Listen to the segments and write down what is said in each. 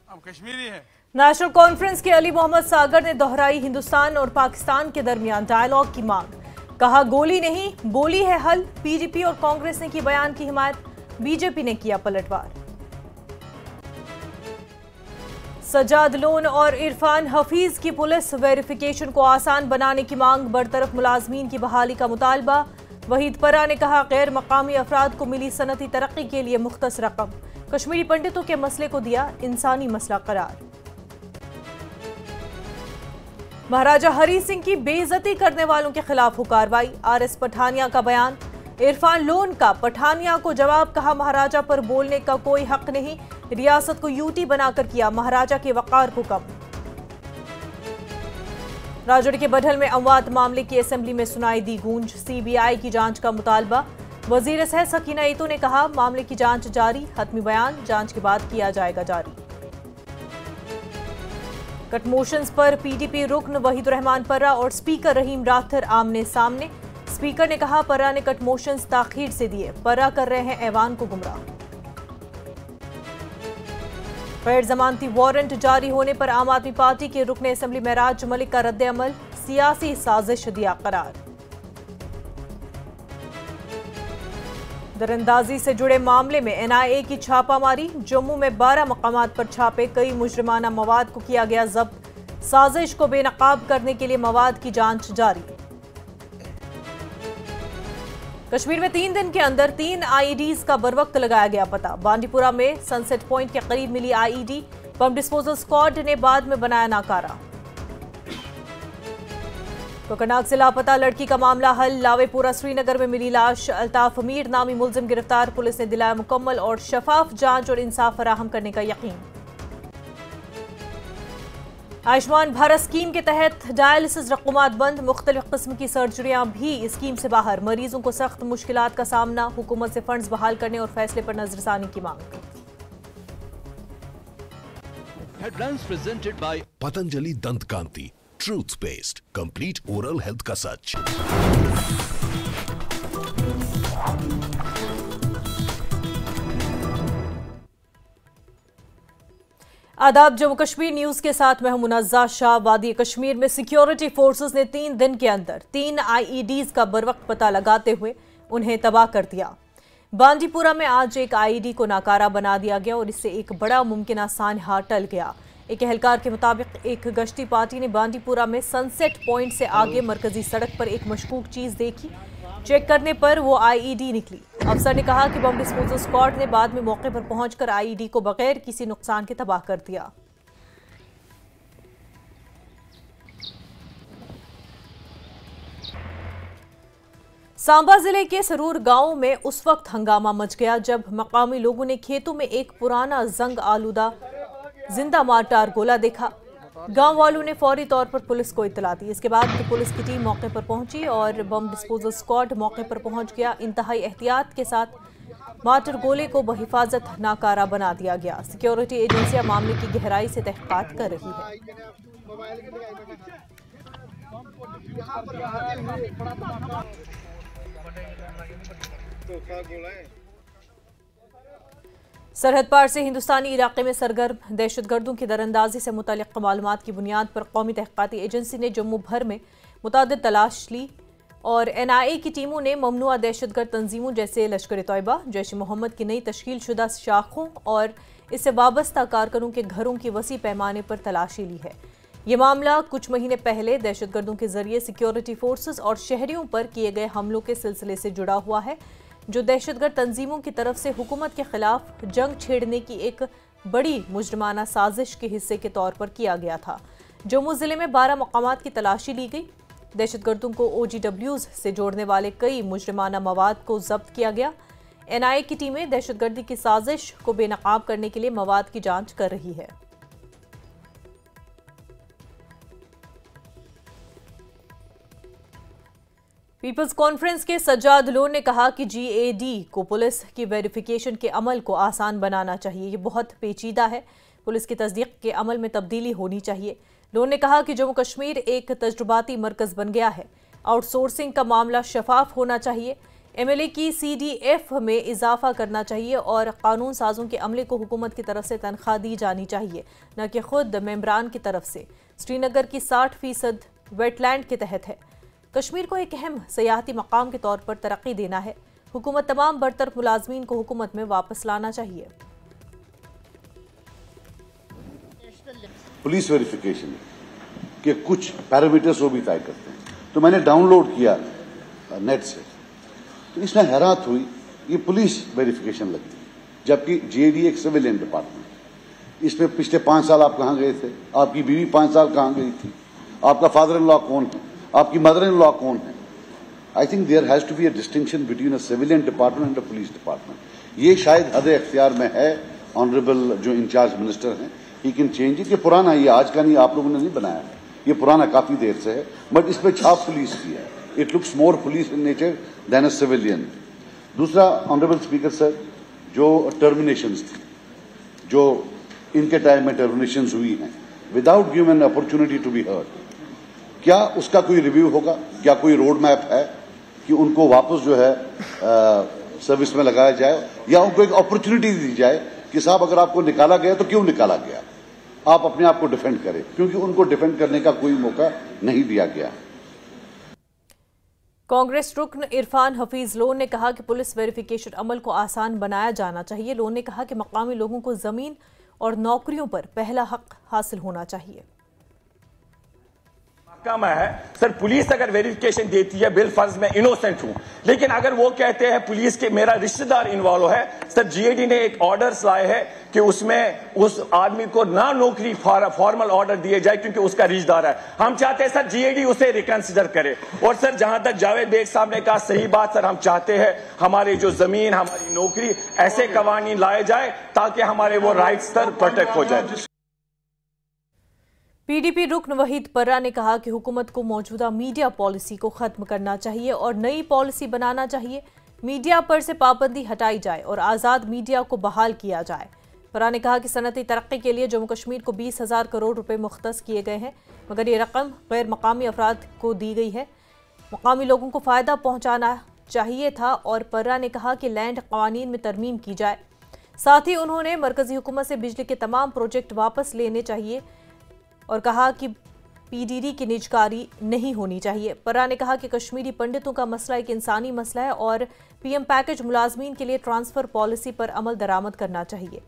अब कश्मीरी है। नेशनल कॉन्फ्रेंस के अली मोहम्मद सागर ने दोहराई हिंदुस्तान और पाकिस्तान के दरमियान डायलॉग की मांग। कहा गोली नहीं बोली है हल। पीडीपी और कांग्रेस ने की बयान की हिमायत, बीजेपी ने किया पलटवार। सज्जाद लोन और इरफान हफीज की पुलिस वेरिफिकेशन को आसान बनाने की मांग, बरतरफ मुलाजमीन की बहाली का मुतालबा। वहीद परा ने कहा गैर मकामी अफराद को मिली सनती तरक्की के लिए मुख्तस रकम। कश्मीरी पंडितों के मसले को दिया इंसानी मसला करार। महाराजा हरी सिंह की बेइज्जती करने वालों के खिलाफ हो कार्रवाई। आरएस पठानिया का बयान। इरफान लोन का पठानिया को जवाब, कहा महाराजा पर बोलने का कोई हक नहीं, रियासत को यूटी बनाकर किया महाराजा के वकार को कम। राजौरी के बढ़ल में अमवात मामले की असेंबली में सुनाई दी गूंज। सीबीआई की जांच का मुतालबा। वजीर सेहत सकीना ईतो ने कहा मामले की जांच जारी, हतमी बयान जांच के बाद किया जाएगा जारी। कट मोशंस पर पीडीपी रुकन वहीदुर रहमान पर्रा और स्पीकर रहीम राथर आमने सामने। स्पीकर ने कहा पर्रा ने कट मोशंस ताखीर से दिए, पर्रा कर रहे हैं ऐवान को गुमराह। गैर जमानती वारंट जारी होने पर आम आदमी पार्टी के रुकने असेंबली महराज मलिक का रद्द अमल, सियासी साजिश दिया करार। दरअंदाजी से जुड़े मामले में एनआईए की छापामारी। जम्मू में 12 मकामात पर छापे, कई मुजरिमाना मवाद को किया गया जब्त। साजिश को बेनकाब करने के लिए मवाद की जांच जारी। कश्मीर में 3 दिन के अंदर 3 आईईडीज का बरवक्त लगाया गया पता। बांडीपुरा में सनसेट पॉइंट के करीब मिली आईईडी, बम डिस्पोजल स्क्वाड ने बाद में बनाया नाकारा। कोकरनाग से लापता लड़की का मामला हल। लावेपुरा श्रीनगर में मिली लाश। अल्ताफ मीर नामी मुलजिम गिरफ्तार, पुलिस ने दिलाया मुकम्मल और शफाफ जांच और इंसाफ फराहम करने का यकीन। आयुष्मान भारत स्कीम के तहत डायलिसिस रकूमात बंद, मुख्तलिफ किस्म की सर्जरियां भी स्कीम से बाहर। मरीजों को सख्त मुश्किलात का सामना, हुकूमत से फंड्स बहाल करने और फैसले पर नजरसानी की मांग। Headlines presented by Patanjali Dant Kanti, truth paste, complete oral health का सच। आदाब, जम्मू कश्मीर न्यूज के साथ मैं हूं मुनज़्ज़ा शाह। वादी कश्मीर में सिक्योरिटी फोर्सेस ने 3 दिन के अंदर 3 आईईडीज का बरवक्त पता लगाते हुए उन्हें तबाह कर दिया। बांडीपुरा में आज एक आईईडी को नाकारा बना दिया गया और इससे एक बड़ा मुमकिन सानहा टल गया। एक एहलकार के मुताबिक एक गश्ती पार्टी ने बांडीपुरा में सनसेट पॉइंट से आगे मरकजी सड़क पर एक मशकूक चीज देखी। चेक करने पर वो आईईडी निकली। अफसर ने कहा कि बम डिस्पोजल स्क्वाड ने बाद में मौके पर पहुंचकर आईईडी को बगैर किसी नुकसान के तबाह कर दिया। सांबा जिले के सरूर गांव में उस वक्त हंगामा मच गया जब मकामी लोगों ने खेतों में एक पुराना जंग आलूदा जिंदा मारटार गोला देखा। गांव वालों ने फौरी तौर पर पुलिस को इत्तला दी। इसके बाद पुलिस की टीम मौके पर पहुंची और बम डिस्पोजल स्क्वाड मौके पर पहुंच गया। इंतहाई एहतियात के साथ मार्टर गोले को बहिफाजत नाकारा बना दिया गया। सिक्योरिटी एजेंसियां मामले की गहराई से तहकीकात कर रही है। सरहद पार से हिंदुस्तानी इलाके में सरगर्म दहशतगर्दों की दरअंदाजी से मुतल्लिक़ मालूमात की बुनियाद पर कौमी तहक़ीक़ाती एजेंसी ने जम्मू भर में मुतादिद तलाश ली और एनआईए की टीमों ने ममनुआ दहशतगर्द तंजीमों जैसे लश्कर तैयबा, जैश मोहम्मद की नई तश्कील शुदा शाखों और इससे वाबस्ता कारकुनों के घरों की वसी पैमाने पर तलाशी ली है। ये मामला कुछ महीने पहले दहशतगर्दों के जरिए सिक्योरिटी फोर्सेस और शहरियों पर किए गए हमलों के सिलसिले से जुड़ा हुआ है, जो दहशतगर्द तंजीमों की तरफ से हुकूमत के खिलाफ जंग छेड़ने की एक बड़ी मुजरिमाना साजिश के हिस्से के तौर पर किया गया था। जम्मू जिले में 12 मकामात की तलाशी ली गई। दहशतगर्दों को ओजीडब्ल्यूज से जोड़ने वाले कई मुजरिमाना मवाद को जब्त किया गया। एनआईए की टीमें दहशतगर्दी की साजिश को बेनकाब करने के लिए मवाद की जांच कर रही है। पीपल्स कॉन्फ्रेंस के सज्जाद लोन ने कहा कि जीएडी को पुलिस की वेरिफिकेशन के अमल को आसान बनाना चाहिए। ये बहुत पेचीदा है, पुलिस की तस्दीक के अमल में तब्दीली होनी चाहिए। लोन ने कहा कि जम्मू कश्मीर एक तजुर्बाती मरकज बन गया है, आउटसोर्सिंग का मामला शफाफ होना चाहिए। MLA की CDF में इजाफा करना चाहिए और कानून साजों के अमले को हुकूमत की तरफ से तनख्वाह दी जानी चाहिए, न कि खुद मेंबरान की तरफ से। श्रीनगर की 60% वेटलैंड के तहत है। कश्मीर को एक अहम सियाहती मकाम के तौर पर तरक्की देना है। हुकूमत तमाम बरतरफ मुलाजमीन को हुकूमत में वापस लाना चाहिए। पुलिस वेरिफिकेशन के कुछ पैरामीटर्स वो भी तय करते हैं, तो मैंने डाउनलोड किया नेट से, तो इसमें हैरात हुई, ये पुलिस वेरिफिकेशन लगती है, जबकि GAD एक सिविलियन डिपार्टमेंट। इसमें पिछले 5 साल आप कहाँ गए थे, आपकी बीवी 5 साल कहाँ गई थी, आपका फादर इन लॉ कौन है, आपकी मदर इन लॉ कौन है। I think there has to be a distinction between a civilian department and a police department. ये शायद हद इख्तियार में है। ऑनरेबल जो इंचार्ज मिनिस्टर हैं, ही कैन चेंज इट। ये पुराना, ये आज का नहीं, आप लोगों ने नहीं बनाया, ये पुराना काफी देर से है, बट इसमें छाप पुलिस की है। It looks more police in nature than a civilian. दूसरा, ऑनरेबल स्पीकर सर, जो टर्मिनेशंस थी, जो इनके टाइम में टर्मिनेशंस हुई हैं without given an opportunity to be heard, क्या उसका कोई रिव्यू होगा? क्या कोई रोड मैप है कि उनको वापस जो है सर्विस में लगाया जाए, या उनको एक अपॉर्चुनिटी दी जाए कि साहब अगर आपको निकाला गया तो क्यों निकाला गया, आप अपने आप को डिफेंड करें, क्योंकि उनको डिफेंड करने का कोई मौका नहीं दिया गया। कांग्रेस रुकन इरफान हफीज लोन ने कहा कि पुलिस वेरिफिकेशन अमल को आसान बनाया जाना चाहिए। लोन ने कहा कि मकामी लोगों को जमीन और नौकरियों पर पहला हक हासिल होना चाहिए। महकमा है सर, पुलिस अगर वेरिफिकेशन देती है, बिल फर्ज में इनोसेंट हूं, लेकिन अगर वो कहते हैं पुलिस के मेरा रिश्तेदार इन्वॉल्व है, सर GAD ने एक ऑर्डर्स लाए हैं कि उसमें उस आदमी को ना नौकरी फॉर्मल ऑर्डर दिए जाए क्योंकि उसका रिश्तेदार है। हम चाहते हैं सर GAD उसे रिकंसिडर करे। और सर जहां तक जावेद बेग साहब ने कहा सही बात, सर हम चाहते हैं हमारी जो जमीन, हमारी नौकरी, ऐसे कवानीन लाए जाए ताकि हमारे वो राइट्स सर प्रोटेक्ट हो जाए। PDP रुकन वहीद पर्रा ने कहा कि हुकूमत को मौजूदा मीडिया पॉलिसी को खत्म करना चाहिए और नई पॉलिसी बनाना चाहिए। मीडिया पर से पाबंदी हटाई जाए और आज़ाद मीडिया को बहाल किया जाए। पर्रा ने कहा कि सनती तरक्की के लिए जम्मू कश्मीर को 20,000 करोड़ रुपए मुख्तस किए गए हैं, मगर ये रकम गैर मकामी अफराद को दी गई है। मकामी लोगों को फ़ायदा पहुँचाना चाहिए था। और पर्रा ने कहा कि लैंड कवानीन में तरमीम की जाए। साथ ही उन्होंने मरकजी हुकूमत से बिजली के तमाम प्रोजेक्ट वापस लेने चाहिए और कहा कि PDD की निजकारी नहीं होनी चाहिए। पर्रा ने कहा कि कश्मीरी पंडितों का मसला एक इंसानी मसला है और PM पैकेज मुलाजमीन के लिए ट्रांसफर पॉलिसी पर अमल दरामद करना चाहिए।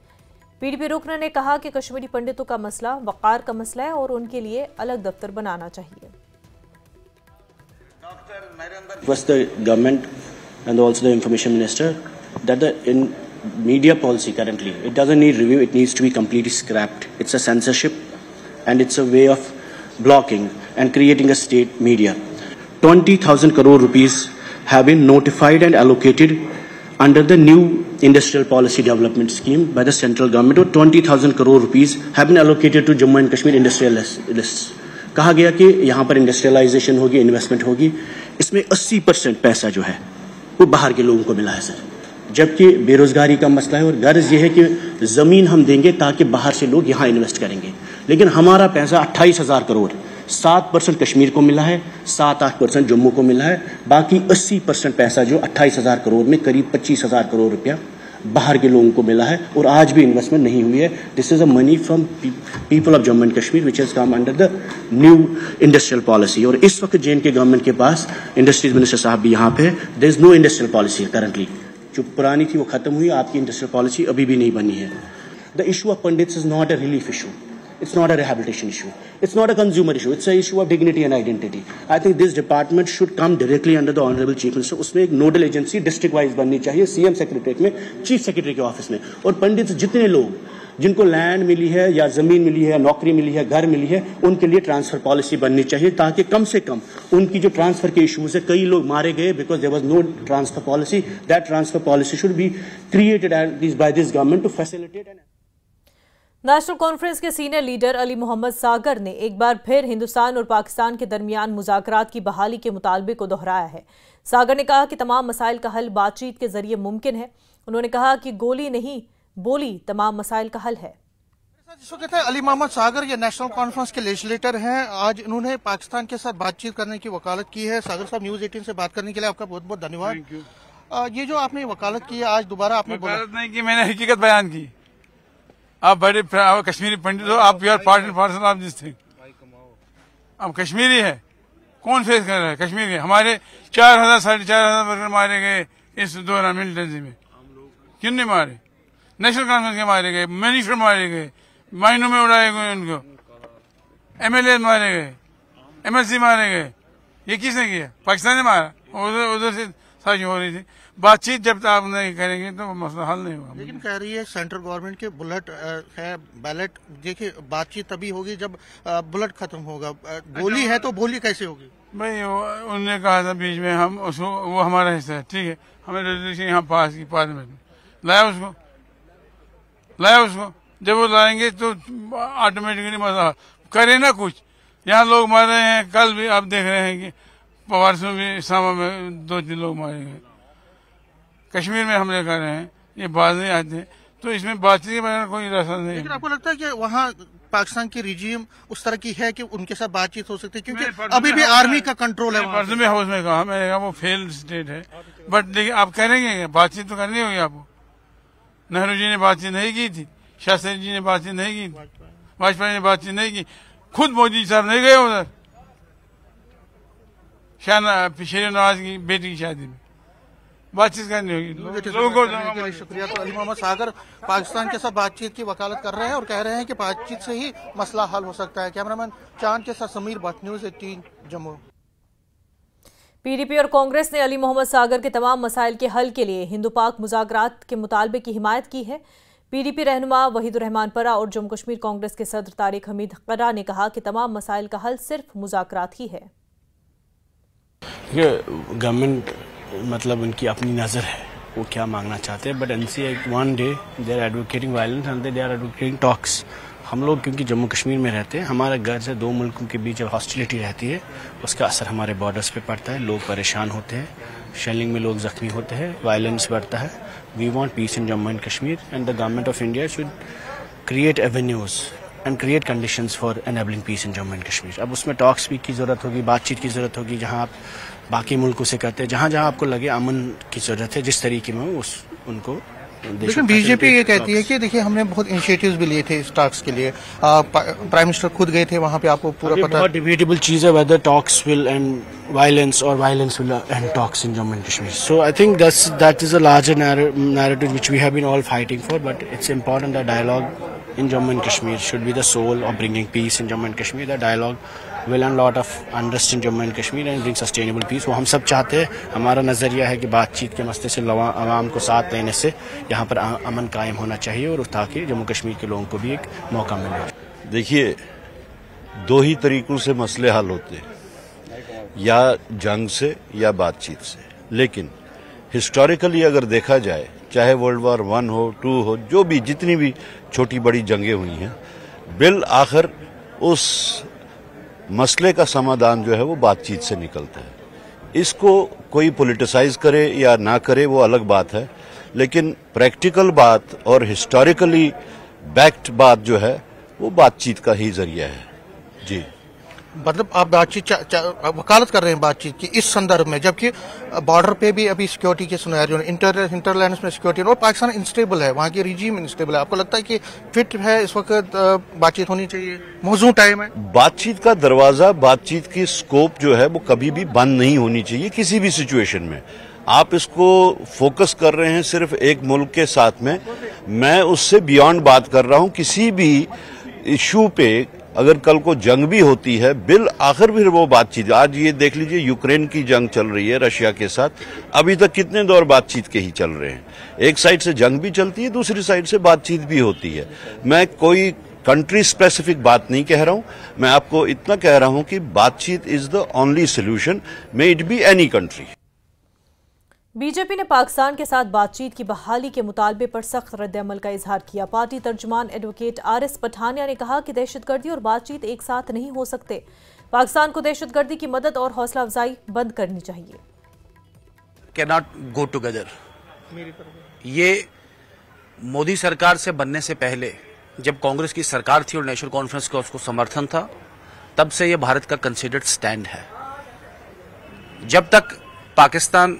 PDP रुकन ने कहा कि कश्मीरी पंडितों का मसला वक़ार का मसला है और उनके लिए अलग दफ्तर बनाना चाहिए। Was the government and also the information minister that the in media policy currently it doesn't need review, it needs to be completely scrapped. It's a censorship and it's a way of blocking and creating a state media. 20,000 crore rupees have been notified and allocated under the new industrial policy development scheme by the central government, or 20,000 crore rupees have been allocated to Jammu and Kashmir industrialists. कहा गया कि यहाँ पर industrialisation होगी, investment होगी। इसमें 80% पैसा जो है वो बाहर के लोगों को मिला है सर, जबकि बेरोजगारी का मसला है और गर्ज ये है कि जमीन हम देंगे ताकि बाहर से लोग यहाँ इन्वेस्ट करेंगे, लेकिन हमारा पैसा 28,000 करोड़ 7% कश्मीर को मिला है, 7-8% जम्मू को मिला है, बाकी 80% पैसा जो 28,000 करोड़ में करीब 25,000 करोड़ रुपया बाहर के लोगों को मिला है और आज भी इन्वेस्टमेंट नहीं हुई है। This is a money from people of Jammu and Kashmir which has come under the new industrial policy. और इस वक्त JNK गवर्नमेंट के पास इंडस्ट्रीज मिनिस्टर साहब भी यहाँ पे, there is no industrial policy currently. जो पुरानी थी वो खत्म हुई, आपकी इंडस्ट्रियल पॉलिसी अभी भी नहीं बनी है। The issue of pandits is not a relief issue, it's not a rehabilitation issue, it's not a consumer issue, it's a issue of dignity and identity. I think this department should come directly under the honorable chief minister. उसमें एक nodal agency district wise बननी चाहिए, CM secretariat में, chief secretary के office में। और पंडित जितने लोग जिनको लैंड मिली है या जमीन मिली है, नौकरी मिली है, घर मिली है, उनके लिए ट्रांसफर पॉलिसी बननी चाहिए ताकि कम से कम उनकी जो ट्रांसफर के इश्यूज है, कई लोग मारे गए because there was no transfer policy. That transfer policy should be created by this government to facilitate and. National Conference के सीनियर लीडर अली मोहम्मद सागर ने एक बार फिर हिंदुस्तान और पाकिस्तान के दरमियान मुज़ाकरात की बहाली के मुतालबे को दोहराया है। सागर ने कहा कि तमाम मसाइल का हल बातचीत के जरिए मुमकिन है। उन्होंने कहा कि गोली नहीं बोली तमाम मसाइल का हल है। जिस वक्त अली मोहम्मद सागर ये नेशनल कॉन्फ्रेंस के लेजिस्लेटर हैं, आज इन्होंने पाकिस्तान के साथ बातचीत करने की वकालत की है। सागर साहब, न्यूज़ 18 से बात करने के लिए आपका बहुत बहुत धन्यवाद। ये जो आपने वकालत की है आज दोबारा आपने बोला वकालत नहीं की, मैंने हकीकत बयान की। आप बड़े कश्मीरी पंडित हो, आप you're part and parcel of this thing. अब कश्मीरी है, कौन फेस कर रहा है? कश्मीरी हमारे 4,000 4,500 वर्कर मारे गए इस दौरान मिलिटेंसी में। क्यों नहीं मारे? नेशनल कॉन्फ्रेंस के मारे गए, मिनिस्टर मारे गए, माइनों में उड़ाए गए उनको, MLA मारे गए, MLC मारे गए। ये किसने किया? पाकिस्तान ने मारा। उधर से साजिश हो रही थी। बातचीत जब तक आप नहीं करेंगे तो मसला हल नहीं होगा। लेकिन कह रही है सेंट्रल गवर्नमेंट के बुलेट है, बैलेट। देखिए बातचीत तभी होगी जब बुलेट खत्म होगा। गोली है तो बोली कैसे होगी? भाई उन्होंने कहा था बीच में हम उसको, वो हमारा हिस्सा है, ठीक है, हमें रेजोल्यूशन यहाँ पास की पार्लियामेंट में लाया उसको। जब वो लाएंगे तो ऑटोमेटिकली मसला करे ना कुछ। यहाँ लोग मार रहे हैं, कल भी आप देख रहे हैं कि परसों भी इस्लामा में 2-3 लोग मारे गए। कश्मीर में हमले कर रहे हैं, ये बात नहीं आते, तो इसमें बातचीत के बगैर कोई रास्ता नहीं। लेकिन आपको लगता है कि वहाँ पाकिस्तान की रिजीम उस तरह की है कि उनके साथ बातचीत हो सकती है? क्योंकि अभी भी आर्मी का कंट्रोल है। परसों में हाउस में कहा, मैंने कहा वो फेल्ड स्टेट है, बट देखिए आप करेंगे, बातचीत तो करनी होगी आपको। नेहरू जी ने बातचीत नहीं की थी, शास्त्री जी ने बातचीत नहीं की, वाजपेयी ने बातचीत नहीं की, खुद मोदी साहब नहीं गए उधर शेर नवाज की बेटी की शादी में। बातचीत करनी होगी लोगों को। शुक्रिया। तो अली मोहम्मद सागर पाकिस्तान के साथ बातचीत की वकालत कर रहे हैं और कह रहे हैं कि बातचीत से ही मसला हल हो सकता है। कैमरामैन चांद के साथ समीर भट्ट, न्यूज़ 18 जम्मू। PDP और कांग्रेस ने अली मोहम्मद सागर के तमाम मसाइल के हल के लिए हिंदू पाक मुज़ाकरात के मुतालबे की हिमायत की है। PDP रहनुमा वहीदुर रहमान परा और जम्मू कश्मीर कांग्रेस के सदर तारिक हमीद करा ने कहा कि तमाम मसाइल का हल सिर्फ मुज़ाकरात ही है। गवर्नमेंट मतलब उनकी अपनी नज़र है, वो क्या मांगना चाहते हैं, but NCA one day they are advocating violence and they are advocating talks. हम लोग क्योंकि जम्मू कश्मीर में रहते हैं, हमारे घर से 2 मुल्कों के बीच जब हॉस्टिलिटी रहती है उसका असर हमारे बॉर्डर्स पे पड़ता है। लोग परेशान होते हैं, शेलिंग में लोग जख्मी होते हैं, वायलेंस बढ़ता है। We want peace in Jammu and Kashmir and the government of India should create avenues and create conditions for enabling peace in Jammu and Kashmir. अब उसमें टॉक स्पीक की ज़रूरत होगी, बातचीत की ज़रूरत होगी, जहाँ आप बाकी मुल्कों से करते हैं, जहाँ जहाँ आपको लगे अमन की ज़रूरत है, जिस तरीके में उनको। लेकिन बीजेपी ये कहती है कि देखिए हमने बहुत इनिशिएटिव्स भी लिए थे इस टॉक्स के लिए। प्राइम मिनिस्टर खुद गए थे वहाँ पे, आपको पूरा पता है। बहुत डिबेटेबल चीज़ है whether talks will end violence और violence will end talks in Jammu and Kashmir. So I think that is a larger narrative which we have been all fighting for, but it's important that dialogue in Jammu and Kashmir should be the soul of bringing peace in Jammu and Kashmir. The dialogue will earn a lot of unrest in Jammu and Kashmir and bring sustainable peace. वो हम सब चाहते हैं। हमारा नज़रिया है कि बातचीत के मसले से आवाम को साथ लेने से यहाँ पर अमन कायम होना चाहिए और ताकि जम्मू कश्मीर के लोगों को भी एक मौका मिले। देखिए, 2 ही तरीकों से मसले हल होते हैं, या जंग से या बातचीत से। लेकिन हिस्टोरिकली अगर देखा जाए, चाहे वर्ल्ड वॉर 1 हो, 2 हो, जो भी जितनी भी छोटी बड़ी जंगें हुई हैं, बिल आखिर उस मसले का समाधान जो है वो बातचीत से निकलता है। इसको कोई पॉलिटिसाइज करे या ना करे वो अलग बात है, लेकिन प्रैक्टिकल बात और हिस्टोरिकली बैक्ड बात जो है वो बातचीत का ही जरिया है। जी, मतलब आप बातचीत वकालत कर रहे हैं बातचीत की इस संदर्भ में, जबकि बॉर्डर पे भी अभी सिक्योरिटी के सिनेरियो इंटरलैंड्स में सिक्योरिटी और पाकिस्तान इंस्टेबल है, वहाँ की रिजीम इंस्टेबल है। आपको लगता है कि फिट है इस वक्त बातचीत होनी चाहिए, मौजूद टाइम है? बातचीत का दरवाजा, बातचीत की स्कोप जो है वो कभी भी बंद नहीं होनी चाहिए किसी भी सिचुएशन में। आप इसको फोकस कर रहे हैं सिर्फ एक मुल्क के साथ में, मैं उससे बियॉन्ड बात कर रहा हूं। किसी भी इशू पे अगर कल को जंग भी होती है, बिल आखिर फिर वो बातचीत। आज ये देख लीजिए, यूक्रेन की जंग चल रही है रशिया के साथ, अभी तक कितने दौर बातचीत के ही चल रहे हैं। एक साइड से जंग भी चलती है, दूसरी साइड से बातचीत भी होती है। मैं कोई कंट्री स्पेसिफिक बात नहीं कह रहा हूं, मैं आपको इतना कह रहा हूं कि बातचीत is the only solution, may it be any country. BJP ने पाकिस्तान के साथ बातचीत की बहाली के मुतालबे पर सख्त रद्द-ए-अमल का इजहार किया। पार्टी तर्जुमान एडवोकेट RS पठानिया ने कहा कि दहशतगर्दी और बातचीत एक साथ नहीं हो सकते। पाकिस्तान को दहशतगर्दी की मदद और हौसला अफजाई बंद करनी चाहिए। Cannot go together. ये मोदी सरकार से बनने से पहले जब कांग्रेस की सरकार थी और नेशनल कॉन्फ्रेंस का उसको समर्थन था, तब से ये भारत का कंसिडर्ड स्टैंड है। जब तक पाकिस्तान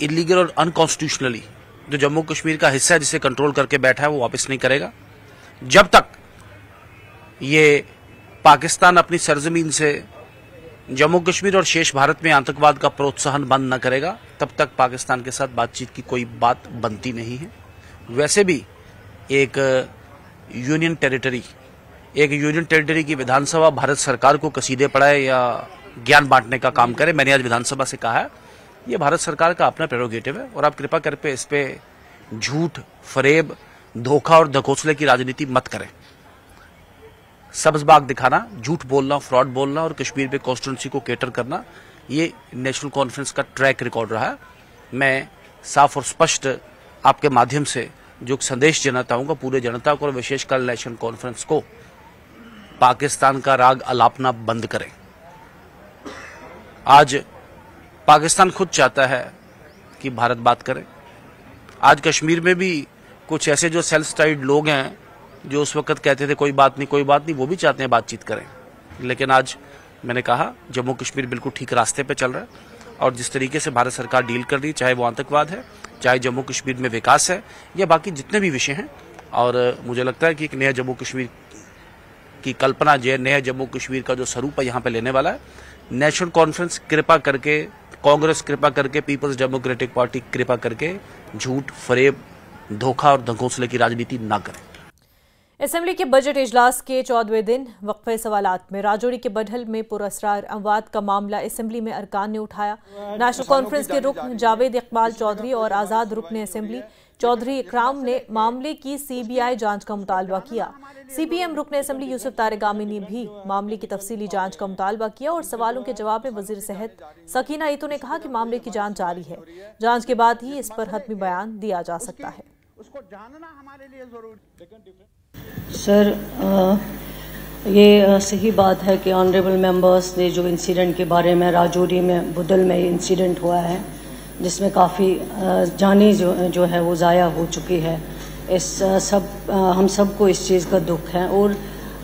इलीगल और अनकॉन्स्टिट्यूशनली जो जम्मू कश्मीर का हिस्सा है जिसे कंट्रोल करके बैठा है वो वापस नहीं करेगा। जब तक ये पाकिस्तान अपनी सरजमीन से जम्मू कश्मीर और शेष भारत में आतंकवाद का प्रोत्साहन बंद न करेगा, तब तक पाकिस्तान के साथ बातचीत की कोई बात बनती नहीं है। वैसे भी एक यूनियन टेरिटरी की विधानसभा भारत सरकार को कसीदे पड़ाए या ज्ञान बांटने का काम करे, मैंने आज विधानसभा से कहा है ये भारत सरकार का अपना प्रेरोगेटिव है और आप कृपा करके इस पे झूठ, फरेब, धोखा और ढकोसले की राजनीति मत करें। सब्ज़बाग दिखाना, झूठ बोलना, फ्रॉड बोलना और कश्मीर पे कॉन्स्टिट्यूंसी को कैटर करना, ये नेशनल कॉन्फ्रेंस का ट्रैक रिकॉर्ड रहा है। मैं साफ और स्पष्ट आपके माध्यम से जो संदेश देना चाहूंगा पूरे जनता को और विशेषकर नेशनल कॉन्फ्रेंस को, पाकिस्तान का राग अलापना बंद करें। आज पाकिस्तान खुद चाहता है कि भारत बात करे। आज कश्मीर में भी कुछ ऐसे जो सेल्फ स्टाइल्ड लोग हैं जो उस वक्त कहते थे कोई बात नहीं, वो भी चाहते हैं बातचीत करें। लेकिन आज मैंने कहा जम्मू कश्मीर बिल्कुल ठीक रास्ते पे चल रहा है और जिस तरीके से भारत सरकार डील कर रही है, चाहे वो आतंकवाद है, चाहे जम्मू कश्मीर में विकास है या बाकी जितने भी विषय हैं, और मुझे लगता है कि एक नया जम्मू कश्मीर की कल्पना, नया जम्मू कश्मीर का जो स्वरूप है यहाँ पे लेने वाला है। नेशनल कॉन्फ्रेंस कृपा करके, कांग्रेस कृपा करके, पीपल्स डेमोक्रेटिक पार्टी कृपा करके झूठ, फरेब, धोखा और ढकोसले की राजनीति ना करें। असेंबली के बजट इजलास के 14वें दिन वक्फे सवालात में राजौरी के बडहल में पुरअसरार अमवात का मामला असेंबली में अरकान ने उठाया। नेशनल कॉन्फ्रेंस के रुकन जावेद इकबाल चौधरी और आज़ाद रुकन असेंबली चौधरी इकराम ने मामले की CBI जांच का मुतालबा किया। CPM रुकन असेंबली यूसुफ तारिगामी ने भी मामले की तफसीली जांच का मुतालबा किया और सवालों के जवाब में वजीर सेहत सकीना ईतो ने कहा कि मामले की जांच जारी है, जांच के बाद ही इस पर हतमी बयान दिया जा सकता है। उसको जानना हमारे लिए जरूरी। सर, ये सही बात है कि ऑनरेबल मेंबर्स ने जो इंसिडेंट के बारे में राजौरी में बुदल में इंसिडेंट हुआ है जिसमें काफ़ी जानी जो है वो ज़ाया हो चुकी है, हम सबको इस चीज़ का दुख है। और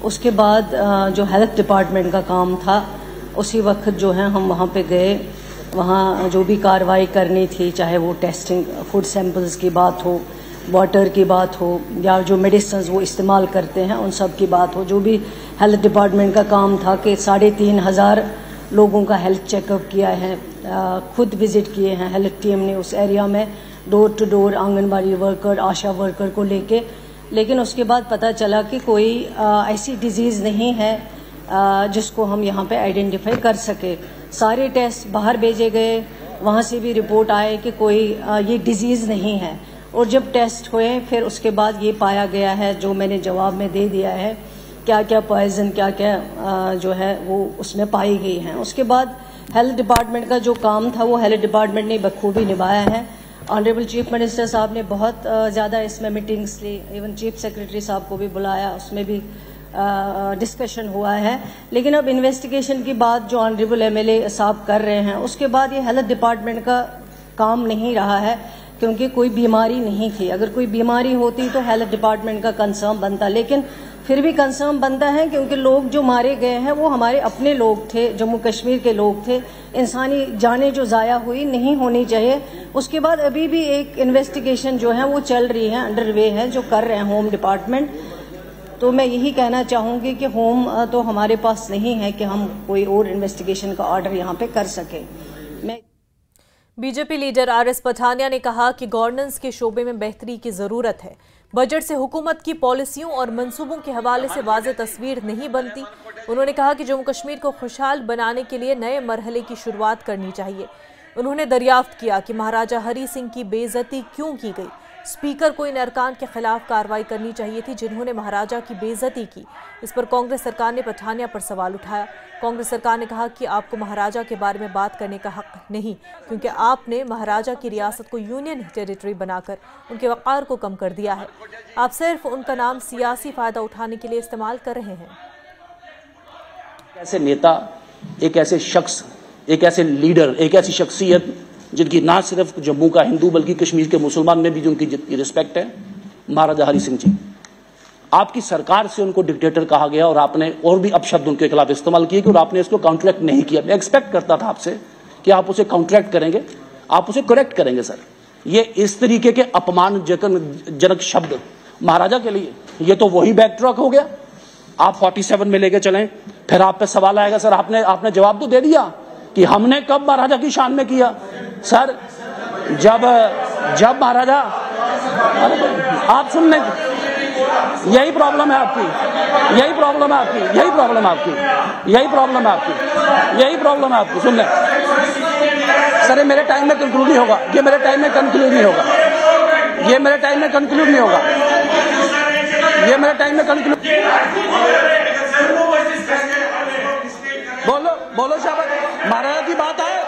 उसके बाद जो हेल्थ डिपार्टमेंट का काम था उसी वक्त जो है हम वहाँ पे गए, वहाँ जो भी कार्रवाई करनी थी, चाहे वो टेस्टिंग, फूड सैंपल्स की बात हो, वाटर की बात हो या जो मेडिसिन वो इस्तेमाल करते हैं उन सब की बात हो, जो भी हेल्थ डिपार्टमेंट का काम था कि 3,500 लोगों का हेल्थ चेकअप किया है, खुद विजिट किए हैं हेल्थ टीम ने उस एरिया में, door to door anganwadi worker, ASHA worker को लेके। लेकिन उसके बाद पता चला कि कोई ऐसी डिजीज़ नहीं है जिसको हम यहाँ पे आइडेंटिफाई कर सके। सारे टेस्ट बाहर भेजे गए, वहाँ से भी रिपोर्ट आए कि कोई ये डिजीज़ नहीं है। और जब टेस्ट हुए फिर उसके बाद ये पाया गया है, जो मैंने जवाब में दे दिया है, क्या क्या पॉइजन, क्या क्या जो है वो उसमें पाई गई हैं। उसके बाद हेल्थ डिपार्टमेंट का जो काम था वो हेल्थ डिपार्टमेंट ने बखूबी निभाया है। ऑनरेबल चीफ मिनिस्टर साहब ने बहुत ज़्यादा इसमें मीटिंग्स ली, इवन चीफ सेक्रेटरी साहब को भी बुलाया, उसमें भी डिस्कशन हुआ है। लेकिन अब इन्वेस्टिगेशन की बात जो ऑनरेबल MLA साहब कर रहे हैं, उसके बाद ये हेल्थ डिपार्टमेंट का काम नहीं रहा है, क्योंकि कोई बीमारी नहीं थी। अगर कोई बीमारी होती तो हेल्थ डिपार्टमेंट का कंसर्न बनता, लेकिन फिर भी कंसर्न बनता है क्योंकि लोग जो मारे गए हैं वो हमारे अपने लोग थे, जम्मू कश्मीर के लोग थे। इंसानी जानें जो ज़ाया हुई नहीं होनी चाहिए। उसके बाद अभी भी एक इन्वेस्टिगेशन जो है वो चल रही है, अंडरवे है, जो कर रहे हैं होम डिपार्टमेंट। तो मैं यही कहना चाहूँगी कि होम तो हमारे पास नहीं है कि हम कोई और इन्वेस्टिगेशन का ऑर्डर यहाँ पे कर सके। बीजेपी लीडर RS पठानिया ने कहा कि गवर्नेंस के शोबे में बेहतरी की जरूरत है। बजट से हुकूमत की पॉलिसियों और मंसूबों के हवाले से वाज़ेह तस्वीर नहीं बनती। उन्होंने कहा कि जम्मू कश्मीर को खुशहाल बनाने के लिए नए मरहले की शुरुआत करनी चाहिए। उन्होंने दरियाफ्त किया कि महाराजा हरी सिंह की बेइज्जती क्यों की गई। स्पीकर को इन अरकान के खिलाफ कार्रवाई करनी चाहिए थी जिन्होंने महाराजा की बेइज्जती की। इस पर कांग्रेस सरकार ने पठानिया पर सवाल उठाया। कांग्रेस सरकार ने कहा कि आपको महाराजा के बारे में बात करने का हक नहीं, क्योंकि आपने महाराजा की रियासत को यूनियन टेरिटरी बनाकर उनके वक़ार को कम कर दिया है। आप सिर्फ उनका नाम सियासी फ़ायदा उठाने के लिए इस्तेमाल कर रहे हैं। ऐसे नेता, एक ऐसे शख्स, एक ऐसे लीडर, एक ऐसी शख्सियत जिनकी ना सिर्फ जम्मू का हिंदू बल्कि कश्मीर के मुसलमान में भी जिनकी रिस्पेक्ट है, महाराजा हरी सिंह जी। आपकी सरकार से उनको डिक्टेटर कहा गया और आपने और भी अपशब्द उनके खिलाफ इस्तेमाल किए और आपने इसको काउंटरैक्ट नहीं किया। मैं एक्सपेक्ट करता था आपसे कि आप उसे काउंटरैक्ट करेंगे। आप उसे करेक्ट करेंगे सर। ये इस तरीके के अपमानजनक शब्द महाराजा के लिए, ये तो वही बैकट्रैक हो गया। आप 47 में लेके चलें, फिर आप पे सवाल आएगा सर आपने जवाब तो दे दिया कि हमने कब महाराजा की शान में किया। सर जब महाराजा, आप सुन लें, यही प्रॉब्लम है आपकी, यही प्रॉब्लम है आपकी, यही प्रॉब्लम है आपकी, यही प्रॉब्लम है आपकी, यही प्रॉब्लम है आपकी। सुन लें सर, ये मेरे टाइम में कंक्लूड नहीं होगा, ये मेरे टाइम में कंक्लूड नहीं होगा, ये मेरे टाइम में कंक्लूड नहीं होगा, ये मेरे टाइम में कंक्लूड। बोलो शाबाश। महाराजा की बात आए,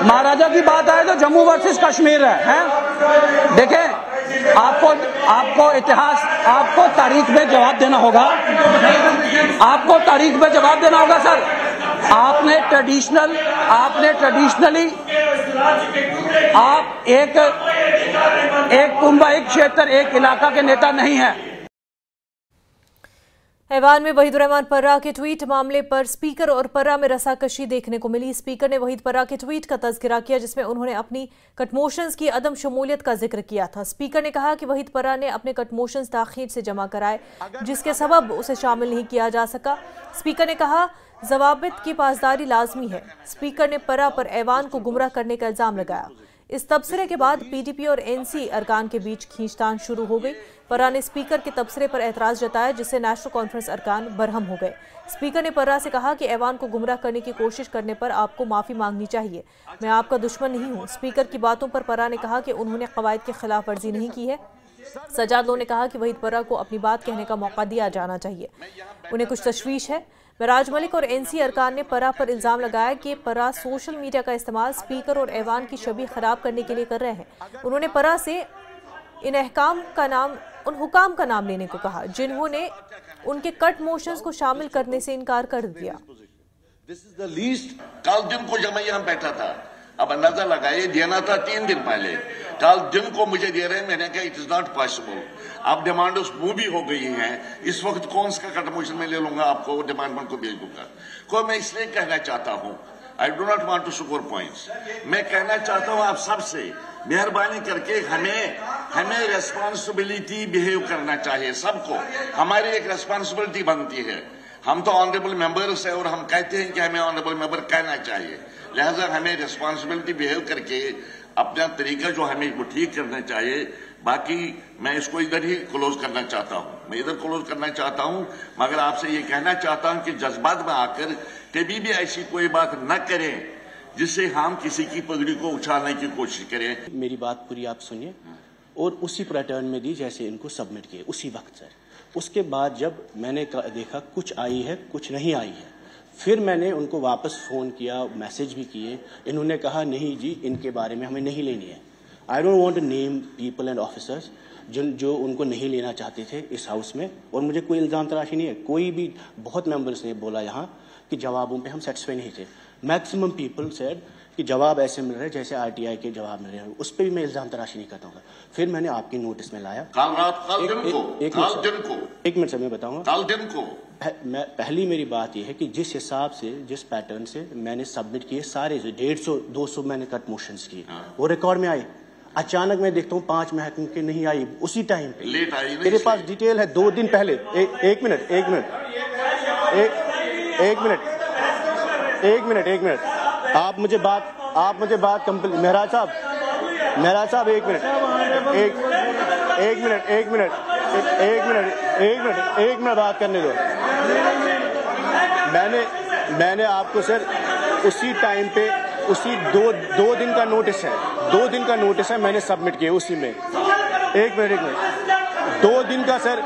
महाराजा की बात आए तो जम्मू वर्सेस कश्मीर है? देखें, आपको इतिहास, आपको तारीख में जवाब देना होगा, आपको तारीख में जवाब देना होगा सर। आपने ट्रेडिशनली आप एक कुंभा, एक क्षेत्र, एक इलाका के नेता नहीं है। ऐवान में वहीद रहमान पर्रा के ट्वीट मामले पर स्पीकर और पर्रा में रसाकशी देखने को मिली। स्पीकर ने वहीद पर्रा के ट्वीट का तज़किरा किया जिसमें उन्होंने अपनी कटमोशंस की अदम शमूलियत का जिक्र किया था। स्पीकर ने कहा कि वहीद पर्रा ने अपने कटमोशंस ताख़ीर से जमा कराए जिसके सबब उसे शामिल नहीं किया जा सका। स्पीकर ने कहा ज़वाबित की पासदारी लाजमी है। स्पीकर ने पर्रा पर ऐवान को गुमराह करने का इल्ज़ाम लगाया। इस तबसरे के बाद पीडीपी और एनसी अरकान के बीच खींचतान शुरू हो गई। पर्रा ने स्पीकर के तबसरे पर एतराज़ जताया जिससे नेशनल कॉन्फ्रेंस अरकान बरहम हो गए। स्पीकर ने पर्रा से कहा कि ऐवान को गुमराह करने की कोशिश करने पर आपको माफ़ी मांगनी चाहिए। मैं आपका दुश्मन नहीं हूँ। स्पीकर की बातों पर पर्रा ने कहा कि उन्होंने कवायद की खिलाफ वर्जी नहीं की है। सजाद लो ने कहा कि वहीद पर्रा को अपनी बात कहने का मौका दिया जाना चाहिए, उन्हें कुछ तशवीश है। मेराज मलिक और एनसी अरकान ने पर्रा पर इल्ज़ाम लगाया कि पर्रा सोशल मीडिया का इस्तेमाल स्पीकर और ऐवान की छवि खराब करने के लिए कर रहे हैं। उन्होंने पर्रा से उन हुकाम का नाम लेने को कहा जिन्होंने उनके कट मोशंस को शामिल करने से इनकार कर दिया। कल दिन को जब मैं यहाँ बैठा था, अब अंदाजा लगाइए, देना था 3 दिन पहले, कल दिन को मुझे दे रहे हैं। मैंने कहा इट इज नॉट पॉसिबल। अब डिमांड उस मूव भी हो गई है, इस वक्त कौन सा कट मोशन में ले लूंगा, आपको डिमांड को भेज दूंगा। को मैं इसलिए कहना चाहता हूं, I do not want to score points. मैं कहना चाहता हूं आप सबसे, मेहरबानी करके हमें रेस्पॉन्सिबिलिटी बिहेव करना चाहिए। सबको हमारी एक रेस्पॉन्सिबिलिटी बनती है। हम तो ऑनरेबल मेंबर्स है और हम कहते हैं कि हमें ऑनरेबल मेंबर कहना चाहिए, लिहाजा हमें रेस्पॉन्सिबिलिटी बिहेव करके अपना तरीका जो हमें वो ठीक करना चाहिए। बाकी मैं इसको इधर ही क्लोज करना चाहता हूं, मैं इधर क्लोज करना चाहता हूं, मगर आपसे ये कहना चाहता हूं कि जज्बात में आकर कभी भी ऐसी कोई बात न करें जिससे हम किसी की पगड़ी को उछालने की कोशिश करें। मेरी बात पूरी आप सुनिए, और उसी पैटर्न में दी जैसे इनको सबमिट किए उसी वक्त सर। उसके बाद जब मैंने देखा कुछ आई है कुछ नहीं आई है, फिर मैंने उनको वापस फ़ोन किया, मैसेज भी किए। इन्होंने कहा नहीं जी, इनके बारे में हमें नहीं लेनी है। I don't want to name people and officers जो उनको नहीं लेना चाहते थे इस हाउस में। और मुझे कोई इल्ज़ाम तराशी नहीं है, कोई भी बहुत मेंबर्स ने बोला यहाँ कि जवाबों पे हम सेटिस्फाई नहीं थे। मैक्सिमम पीपल सेड कि जवाब ऐसे मिल रहे जैसे आरटीआई के जवाब मिल रहे हैं, उस पर भी मैं इल्ज़ाम तराशी नहीं करता हूँ। फिर मैंने आपकी नोटिस में लाया एक मिनट से मैं बताऊंगा। पहली मेरी बात यह है कि जिस हिसाब से, जिस पैटर्न से मैंने सबमिट किए सारे 150-200 मैंने कट मोशंस किए, वो रिकॉर्ड में आए। अचानक मैं देखता हूँ 5 महकमे के नहीं आई, उसी टाइम पे लेट आई। मेरे पास डिटेल है 2 दिन पहले। एक मिनट आप मुझे बात कंप्लीट। महराज साहब एक मिनट बात करने दो। मैंने आपको सर उसी टाइम पे, उसी दो दिन का नोटिस है, 2 दिन का नोटिस है मैंने सबमिट किया उसी में। एक मिनट 2 दिन का सर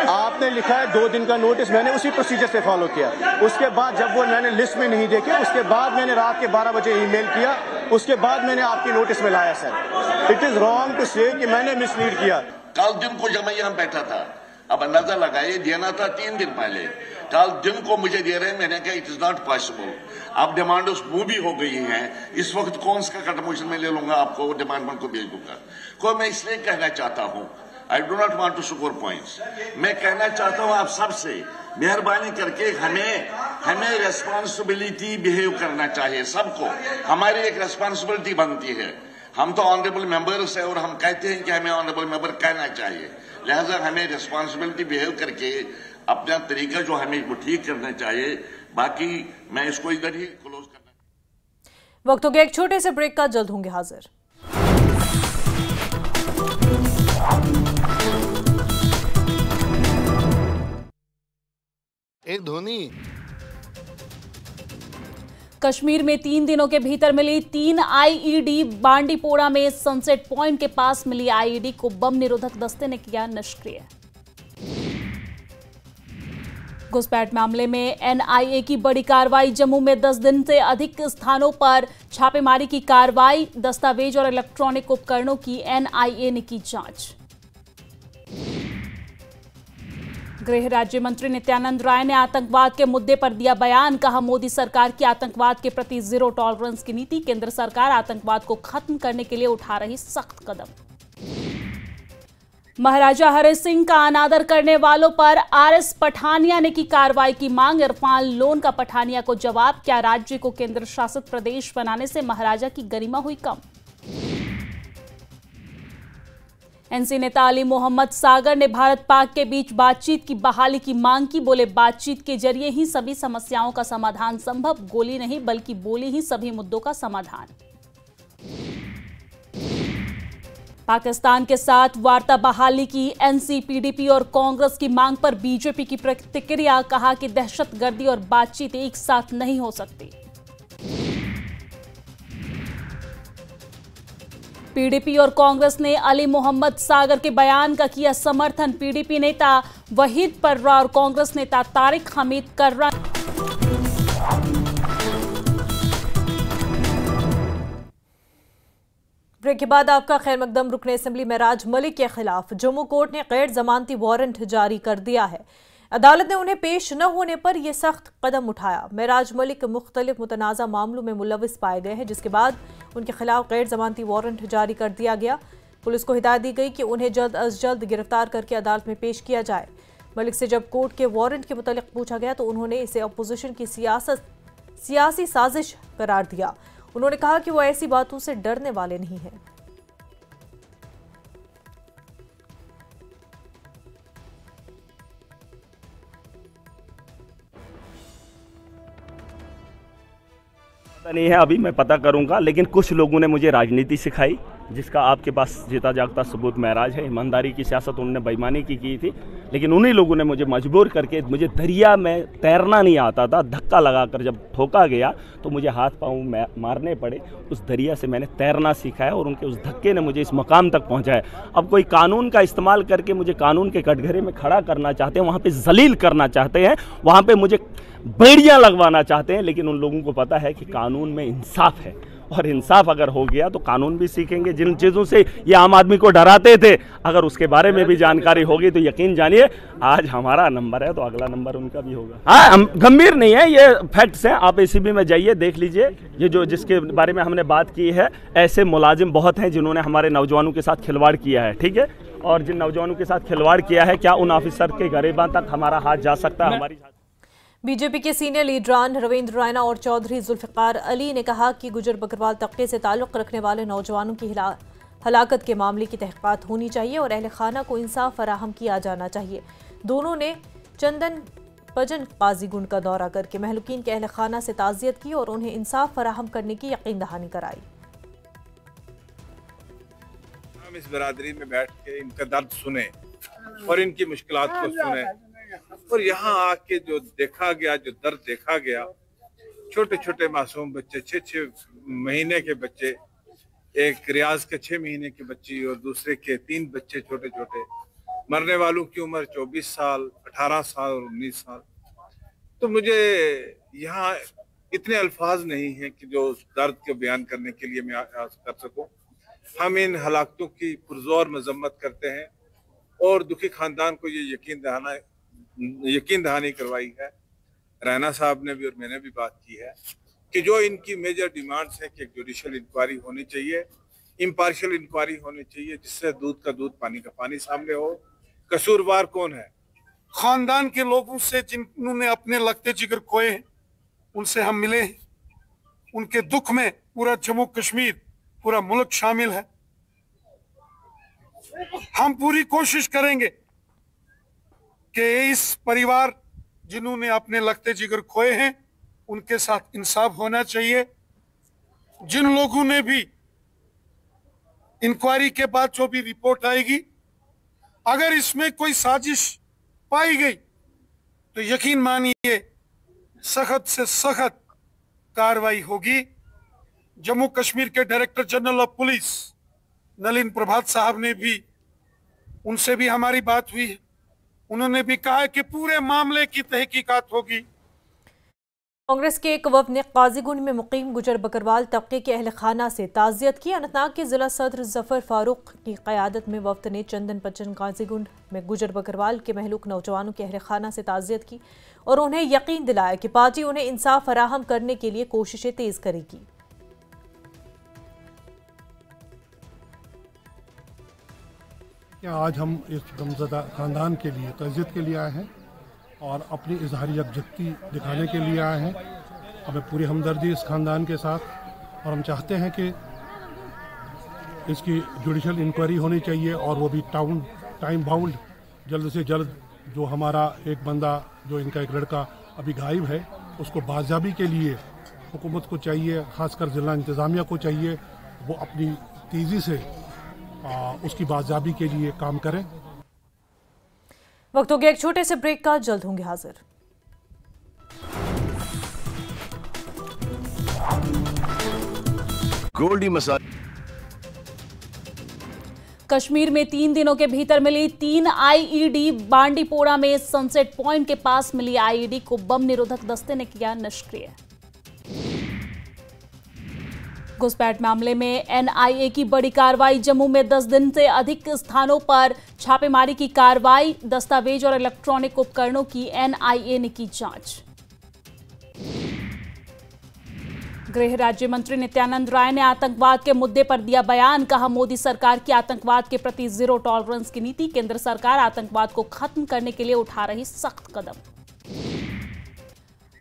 आपने लिखा है 2 दिन का नोटिस, मैंने उसी प्रोसीजर से फॉलो किया। उसके बाद जब वो मैंने लिस्ट में नहीं देखे, उसके बाद मैंने रात के 12 बजे ईमेल किया, उसके बाद मैंने आपकी नोटिस में लाया सर। It is wrong to say कि मैंने मिसलीड किया। कल दिन को जब मैं यहाँ बैठा था, अब अंदाजा लगाइए, देना था 3 दिन पहले, कल दिन को मुझे दे रहे हैं। मैंने कहा इट इज नॉट पॉसिबल। अब डिमांड उस मूव भी हो गई है, इस वक्त कौन सा कट मोशन में ले लूंगा, आपको डिमांड को भेज दूंगा। को मैं इसलिए कहना चाहता हूं, I do not want to score points. मैं कहना चाहता हूं आप सबसे, मेहरबानी करके हमें रेस्पॉन्सिबिलिटी बिहेव करना चाहिए। सबको हमारी एक रेस्पॉन्सिबिलिटी बनती है। हम तो ऑनरेबल मेंबर्स है और हम कहते हैं कि हमें ऑनरेबल मेंबर कहना चाहिए, लिहाजा हमें रेस्पॉन्सिबिलिटी बिहेव करके अपना तरीका जो हमें वो ठीक करना चाहिए। बाकी मैं इसको इधर ही क्लोज करना। वक्त हो गया एक छोटे से ब्रेक का, जल्द होंगे हाजिर। एक धोनी कश्मीर में 3 दिनों के भीतर मिली 3 आईईडी। बांडीपोरा में सनसेट पॉइंट के पास मिली आईईडी को बम निरोधक दस्ते ने किया निष्क्रिय। घुसपैठ मामले में एनआईए की बड़ी कार्रवाई। जम्मू में 10 दिन से अधिक स्थानों पर छापेमारी की कार्रवाई। दस्तावेज और इलेक्ट्रॉनिक उपकरणों की एनआईए ने की जांच। गृह राज्य मंत्री नित्यानंद राय ने आतंकवाद के मुद्दे पर दिया बयान। कहा, मोदी सरकार की आतंकवाद के प्रति जीरो टॉलरेंस की नीति। केंद्र सरकार आतंकवाद को खत्म करने के लिए उठा रही सख्त कदम। महाराजा हरि सिंह का अनादर करने वालों पर आरएस पठानिया ने की कार्रवाई की मांग। इरफान लोन का पठानिया को जवाब। क्या राज्य को केंद्र शासित प्रदेश बनाने से महाराजा की गरिमा हुई कम? एनसी नेता अली मोहम्मद सागर ने भारत पाक के बीच बातचीत की बहाली की मांग की। बोले, बातचीत के जरिए ही सभी समस्याओं का समाधान संभव। गोली नहीं बल्कि बोली ही सभी मुद्दों का समाधान। पाकिस्तान के साथ वार्ता बहाली की एनसी, पीडीपी और कांग्रेस की मांग पर बीजेपी की प्रतिक्रिया। कहा कि दहशतगर्दी और बातचीत एक साथ नहीं हो सकती। पीडीपी और कांग्रेस ने अली मोहम्मद सागर के बयान का किया समर्थन। पीडीपी नेता वहीद पर्रा और कांग्रेस नेता तारिक हमीद कर्रा ब्रेक के बाद आपका खैर मकदम। रुकन असेंबली मेराज मलिक के खिलाफ जम्मू कोर्ट ने गैर जमानती वारंट जारी कर दिया है। अदालत ने उन्हें पेश न होने पर यह सख्त कदम उठाया। मेराज मलिक मुख्तलिफ मुतनाज़ा मामलों में मुलविस पाए गए हैं, जिसके बाद उनके खिलाफ गैर जमानती वारंट जारी कर दिया गया। पुलिस को हिदायत दी गई कि उन्हें जल्द अज जल्द गिरफ्तार करके अदालत में पेश किया जाए। मलिक से जब कोर्ट के वारंट के मुतालिक पूछा गया तो उन्होंने इसे अपोजिशन की सियासी साजिश करार दिया। उन्होंने कहा कि वो ऐसी बातों से डरने वाले नहीं हैं। नहीं है, अभी मैं पता करूंगा, लेकिन कुछ लोगों ने मुझे राजनीति सिखाई जिसका आपके पास जीता जागता सबूत महराज है। ईमानदारी की सियासत उन्होंने बेईमानी की थी, लेकिन उन्हीं लोगों ने मुझे मजबूर करके, मुझे दरिया में तैरना नहीं आता था, धक्का लगाकर जब ठोका गया तो मुझे हाथ पांव मारने पड़े। उस दरिया से मैंने तैरना सीखा है और उनके उस धक्के ने मुझे इस मकाम तक पहुंचाया। अब कोई कानून का इस्तेमाल करके मुझे कानून के कटघरे में खड़ा करना चाहते हैं, वहाँ पर जलील करना चाहते हैं, वहाँ पर मुझे बेड़ियाँ लगवाना चाहते हैं, लेकिन उन लोगों को पता है कि कानून में इंसाफ है और इंसाफ अगर हो गया तो कानून भी सीखेंगे। जिन चीज़ों से ये आम आदमी को डराते थे, अगर उसके बारे में भी जानकारी होगी तो यकीन जानिए आज हमारा नंबर है तो अगला नंबर उनका भी होगा। हाँ, गंभीर नहीं है, ये फैक्ट्स हैं। आप एसीबी में जाइए, देख लीजिए। ये जो जिसके बारे में हमने बात की है, ऐसे मुलाजिम बहुत हैं जिन्होंने हमारे नौजवानों के साथ खिलवाड़ किया है, ठीक है। और जिन नौजवानों के साथ खिलवाड़ किया है, क्या उन ऑफिसर के गरेबां तक हमारा हाथ जा सकता है? हमारी बीजेपी के सीनियर लीडरान रविंद्र रैना और चौधरी जुल्फिकार अली ने कहा कि गुजर बकरवाल तबके से ताल्लुक़ रखने वाले नौजवानों की हलाकत के मामले की तहक़ीक़ात होनी चाहिए और अहल खाना को इंसाफ फराहम किया जाना चाहिए। दोनों ने चंदन पजन काजी गुंड का दौरा करके महलूकीन के अहल खाना से ताज़ियत की और उन्हें इंसाफ फराहम करने की यकीन दहानी कराई। हम इस बरादरी में बैठ के इनका दर्द सुने और इनकी मुश्किलात को सुने, और यहाँ आके जो देखा गया, जो दर्द देखा गया, छोटे छोटे मासूम बच्चे, 6-6 महीने के बच्चे, एक रियाज के 6 महीने की बच्ची और दूसरे के 3 बच्चे छोटे छोटे, मरने वालों की उम्र 24 साल, 18 साल और 19 साल। तो मुझे यहाँ इतने अल्फाज नहीं हैं कि जो दर्द को बयान करने के लिए मैं कर सकूं। हम इन हलाकतों की पुरजोर मजम्मत करते हैं और दुखी खानदान को ये यकीन दहानी करवाई है। रैना साहब ने भी और मैंने भी बात की है कि जो इनकी मेजर डिमांड्स है कि एक जुडिशियल इंक्वायरी होनी चाहिए इम्पार्शियल इंक्वायरी होनी चाहिए जिससे दूध का दूध पानी का पानी सामने हो। कसूरवार कौन है? खानदान के लोगों से जिन्होंने अपने लगते जिगर खोए हैं, उनसे हम मिले हैं। उनके दुख में पूरा जम्मू कश्मीर, पूरा मुल्क शामिल है। हम पूरी कोशिश करेंगे कि इस परिवार जिन्होंने अपने लगते जिगर खोए हैं उनके साथ इंसाफ होना चाहिए। जिन लोगों ने भी इंक्वायरी के बाद जो भी रिपोर्ट आएगी, अगर इसमें कोई साजिश पाई गई तो यकीन मानिए सख्त से सख्त कार्रवाई होगी। जम्मू कश्मीर के director general of police Nalin Prabhat साहब ने भी, उनसे भी हमारी बात हुई है। उन्होंने भी कहा कि पूरे मामले की तहकीकात होगी। कांग्रेस के एक वफ़द ने काजीगुंड में मुकीम गुजर बकरवाल तबके के अहल खाना से ताज़ियत की। अनंतनाग के जिला सदर जफर फारूक की क़यादत में वफ़द ने चंदन पचन काजीगुंड में गुजर बकरवाल के महलूक नौजवानों के अहल खाना से ताज़ियत की और उन्हें यकीन दिलाया कि पार्टी उन्हें इंसाफ फराहम करने के लिए कोशिशें तेज़ करेगी। आज हम इस गमज़दा ख़ानदान के लिए ताज़ियत के लिए आए हैं और अपनी इजहारी यकजहती दिखाने के लिए आए हैं। हमें पूरी हमदर्दी इस ख़ानदान के साथ, और हम चाहते हैं कि इसकी जुडिशल इंक्वायरी होनी चाहिए और वो भी टाइम बाउंड, जल्द से जल्द। जो हमारा एक बंदा, जो इनका एक लड़का अभी गायब है, उसको बाज़ाबी के लिए हुकूमत को चाहिए, ख़ासकर ज़िला इंतज़ामिया को चाहिए, वो अपनी तेज़ी से उसकी बाज़ाबी के लिए काम करें। वक्त हो गया एक छोटे से ब्रेक का, जल्द होंगे हाजिर। गोल्डी मसाला। कश्मीर में 3 दिनों के भीतर मिली 3 आईईडी। बांडीपोरा में सनसेट पॉइंट के पास मिली आईईडी को बम निरोधक दस्ते ने किया निष्क्रिय। घुसपैठ मामले में एनआईए की बड़ी कार्रवाई। जम्मू में 10 दिन से अधिक स्थानों पर छापेमारी की कार्रवाई। दस्तावेज और इलेक्ट्रॉनिक उपकरणों की एनआईए ने की जांच। गृह राज्य मंत्री नित्यानंद राय ने आतंकवाद के मुद्दे पर दिया बयान। कहा, मोदी सरकार की आतंकवाद के प्रति जीरो टॉलरेंस की नीति। केंद्र सरकार आतंकवाद को खत्म करने के लिए उठा रही सख्त कदम।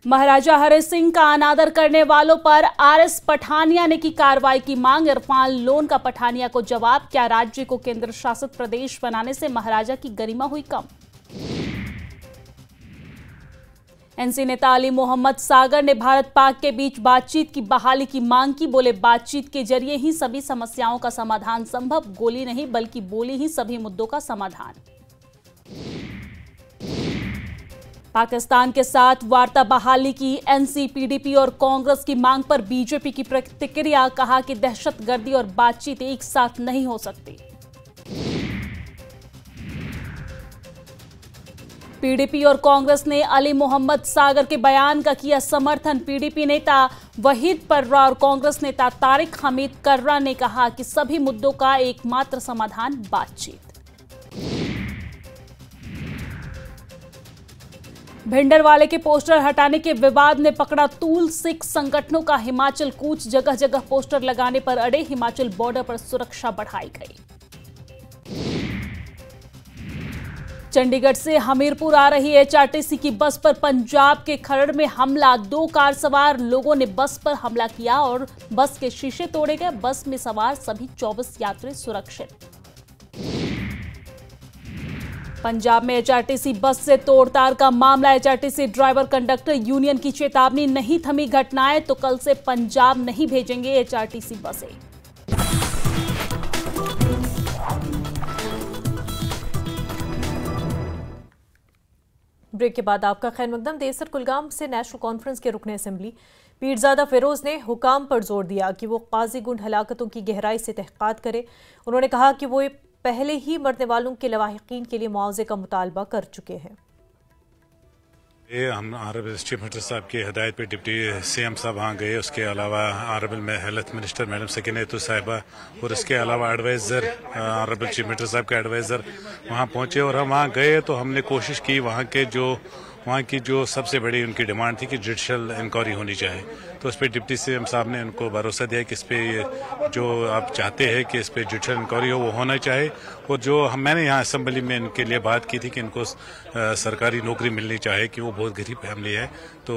महाराजा हरि सिंह का अनादर करने वालों पर आरएस पठानिया ने की कार्रवाई की मांग। इरफान लोन का पठानिया को जवाब। क्या राज्य को केंद्र शासित प्रदेश बनाने से महाराजा की गरिमा हुई कम? एनसी नेता अली मोहम्मद सागर ने भारत पाक के बीच बातचीत की बहाली की मांग की। बोले, बातचीत के जरिए ही सभी समस्याओं का समाधान संभव। गोली नहीं बल्कि बोली ही सभी मुद्दों का समाधान। पाकिस्तान के साथ वार्ता बहाली की एनसी, पीडीपी और कांग्रेस की मांग पर बीजेपी की प्रतिक्रिया। कहा कि दहशतगर्दी और बातचीत एक साथ नहीं हो सकती। पीडीपी और कांग्रेस ने अली मोहम्मद सागर के बयान का किया समर्थन। पीडीपी नेता वहीद पर्रा और कांग्रेस नेता तारिक हमीद कर्रा ने कहा कि सभी मुद्दों का एकमात्र समाधान बातचीत। भिंडरवाले के पोस्टर हटाने के विवाद ने पकड़ा तूल। सिख संगठनों का हिमाचल कूच। जगह जगह पोस्टर लगाने पर अड़े। हिमाचल बॉर्डर पर सुरक्षा बढ़ाई गई। चंडीगढ़ से हमीरपुर आ रही एचआरटीसी की बस पर पंजाब के खरड़ में हमला। 2 कार सवार लोगों ने बस पर हमला किया और बस के शीशे तोड़े गए। बस में सवार सभी 24 यात्री सुरक्षित। पंजाब में एचआरटीसी बस से तोड़ताड़ का मामला। एचआरटीसी ड्राइवर कंडक्टर यूनियन की चेतावनी। नहीं थमी घटनाएं तो कल से पंजाब नहीं भेजेंगे एचआरटीसी बसें। ब्रेक के बाद आपका खैर मकदम। देसर कुलगाम से नेशनल कॉन्फ्रेंस के रुकने असेंबली पीरजादा फिरोज ने हुकाम पर जोर दिया कि वो काजीगुंड हलाकतों की गहराई से तहकीकात करे। उन्होंने कहा कि वो पहले ही मरने वालों के लवाहिकीन के लिए मुआवजे का मुतालबा कर चुके हैं। हम ऑनरेबल चीफ मिनिस्टर साहब की हिदायत पे डिप्टी सीएम साहब वहाँ गए। उसके अलावा ऑनरेबल हेल्थ मिनिस्टर मैडम सकीनतु साहिबा और इसके अलावा एडवाइज़र ऑनरेबल चीफ मिनिस्टर साहब के एडवाइज़र वहाँ पहुँचे और हम वहाँ गए तो हमने कोशिश की वहाँ के जो वहाँ की जो सबसे बड़ी उनकी डिमांड थी कि जुडिशल इंक्वायरी होनी चाहिए। तो उस पर डिप्टी सीएम साहब ने उनको भरोसा दिया कि इस पर जो आप चाहते हैं कि इस पर जुडिशल इंक्वायरी हो वो होना चाहिए। और जो मैंने यहाँ असेंबली में इनके लिए बात की थी कि इनको सरकारी नौकरी मिलनी चाहिए, कि वो बहुत गरीब फैमिली है, तो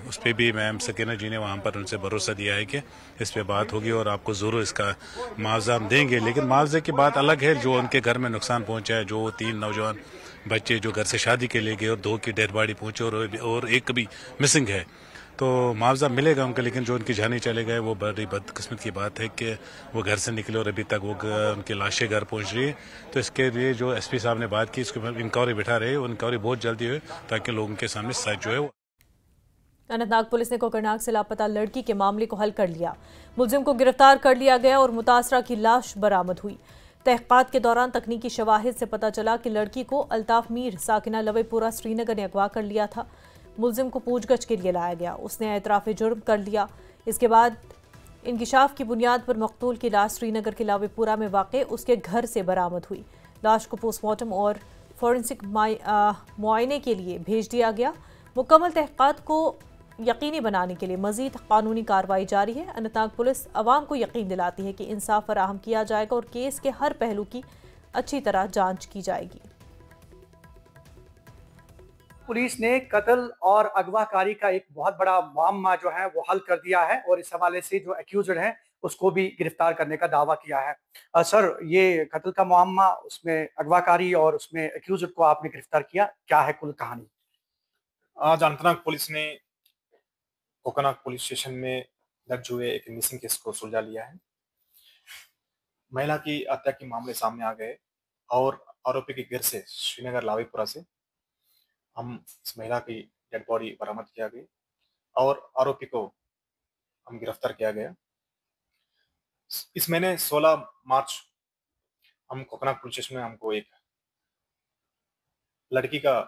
उस पर भी मैम सकीना जी ने वहाँ पर उनसे भरोसा दिया है कि इस पर बात होगी और आपको ज़रूर इसका मुआवजा हम देंगे। लेकिन मुआवजे की बात अलग है, जो उनके घर में नुकसान पहुँचा है, जो 3 नौजवान बच्चे जो घर से शादी के लिए गए और 2 की डेड बॉडी पहुंचे और एक भी मिसिंग है, तो मुआवजा मिलेगा उनको। लेकिन जो उनकी जाने चले गए वो बड़ी बदकिस्मत की बात है कि वो घर से निकले और अभी तक वो उनकी लाशें घर पहुंच रही है। तो इसके लिए जो एसपी साहब ने बात की, इसके ऊपर इंक्वायरी बिठा रहे, वो इंक्वायरी बहुत जल्दी हो ताकि लोगों के सामने सच जो है। अनंतनाग पुलिस ने कोकरनाग से लापता लड़की के मामले को हल कर लिया। मुलजिम को गिरफ्तार कर लिया गया और मुतासरा की लाश बरामद हुई। तहकीकात के दौरान तकनीकी शवाहिद से पता चला कि लड़की को अल्ताफ मीर साकिना लवेपुरा श्रीनगर ने अगवा कर लिया था। मुलजिम को पूछगछ के लिए लाया गया, उसने एतराफ़ जुर्म कर लिया। इसके बाद इंकिशाफ की बुनियाद पर मकतूल की लाश श्रीनगर के लावेपुरा में वाक़े उसके घर से बरामद हुई। लाश को पोस्टमार्टम और फॉरेंसिक मुआयने के लिए भेज दिया गया। मुकम्मल तहकीकात को यकीनी बनाने के लिए मजीद कानूनी कार्रवाई जारी है। अनंतनाग पुलिस अवाम को यकीन दिलाती है कि इंसाफ फराहम किया जाएगा और केस के हर पहलू की अच्छी तरह जांच की जाएगी। पुलिस ने कत्ल और अगवाकारी का एक बहुत बड़ा मामला जो है वो हल कर दिया है और इस हवाले से जो एक्यूज्ड है उसको भी गिरफ्तार करने का दावा किया है। सर, ये कत्ल का मामला, उसमें अगवाकारी और उसमें एक्यूज्ड को आपने गिरफ्तार किया, क्या है कुल कहानी? आज अनंतनाग पुलिस ने कोकरनाग पुलिस स्टेशन में दर्ज हुए एक मिसिंग केस को सुलझा लिया है। महिला की हत्या के मामले सामने आ गए और आरोपी के घर से श्रीनगर लावेपुरा से हम इस महिला की डेड बॉडी बरामद किया गई और आरोपी को हम गिरफ्तार किया गया। इस महीने 16 मार्च हम कोकरनाग पुलिस स्टेशन में हमको एक लड़की का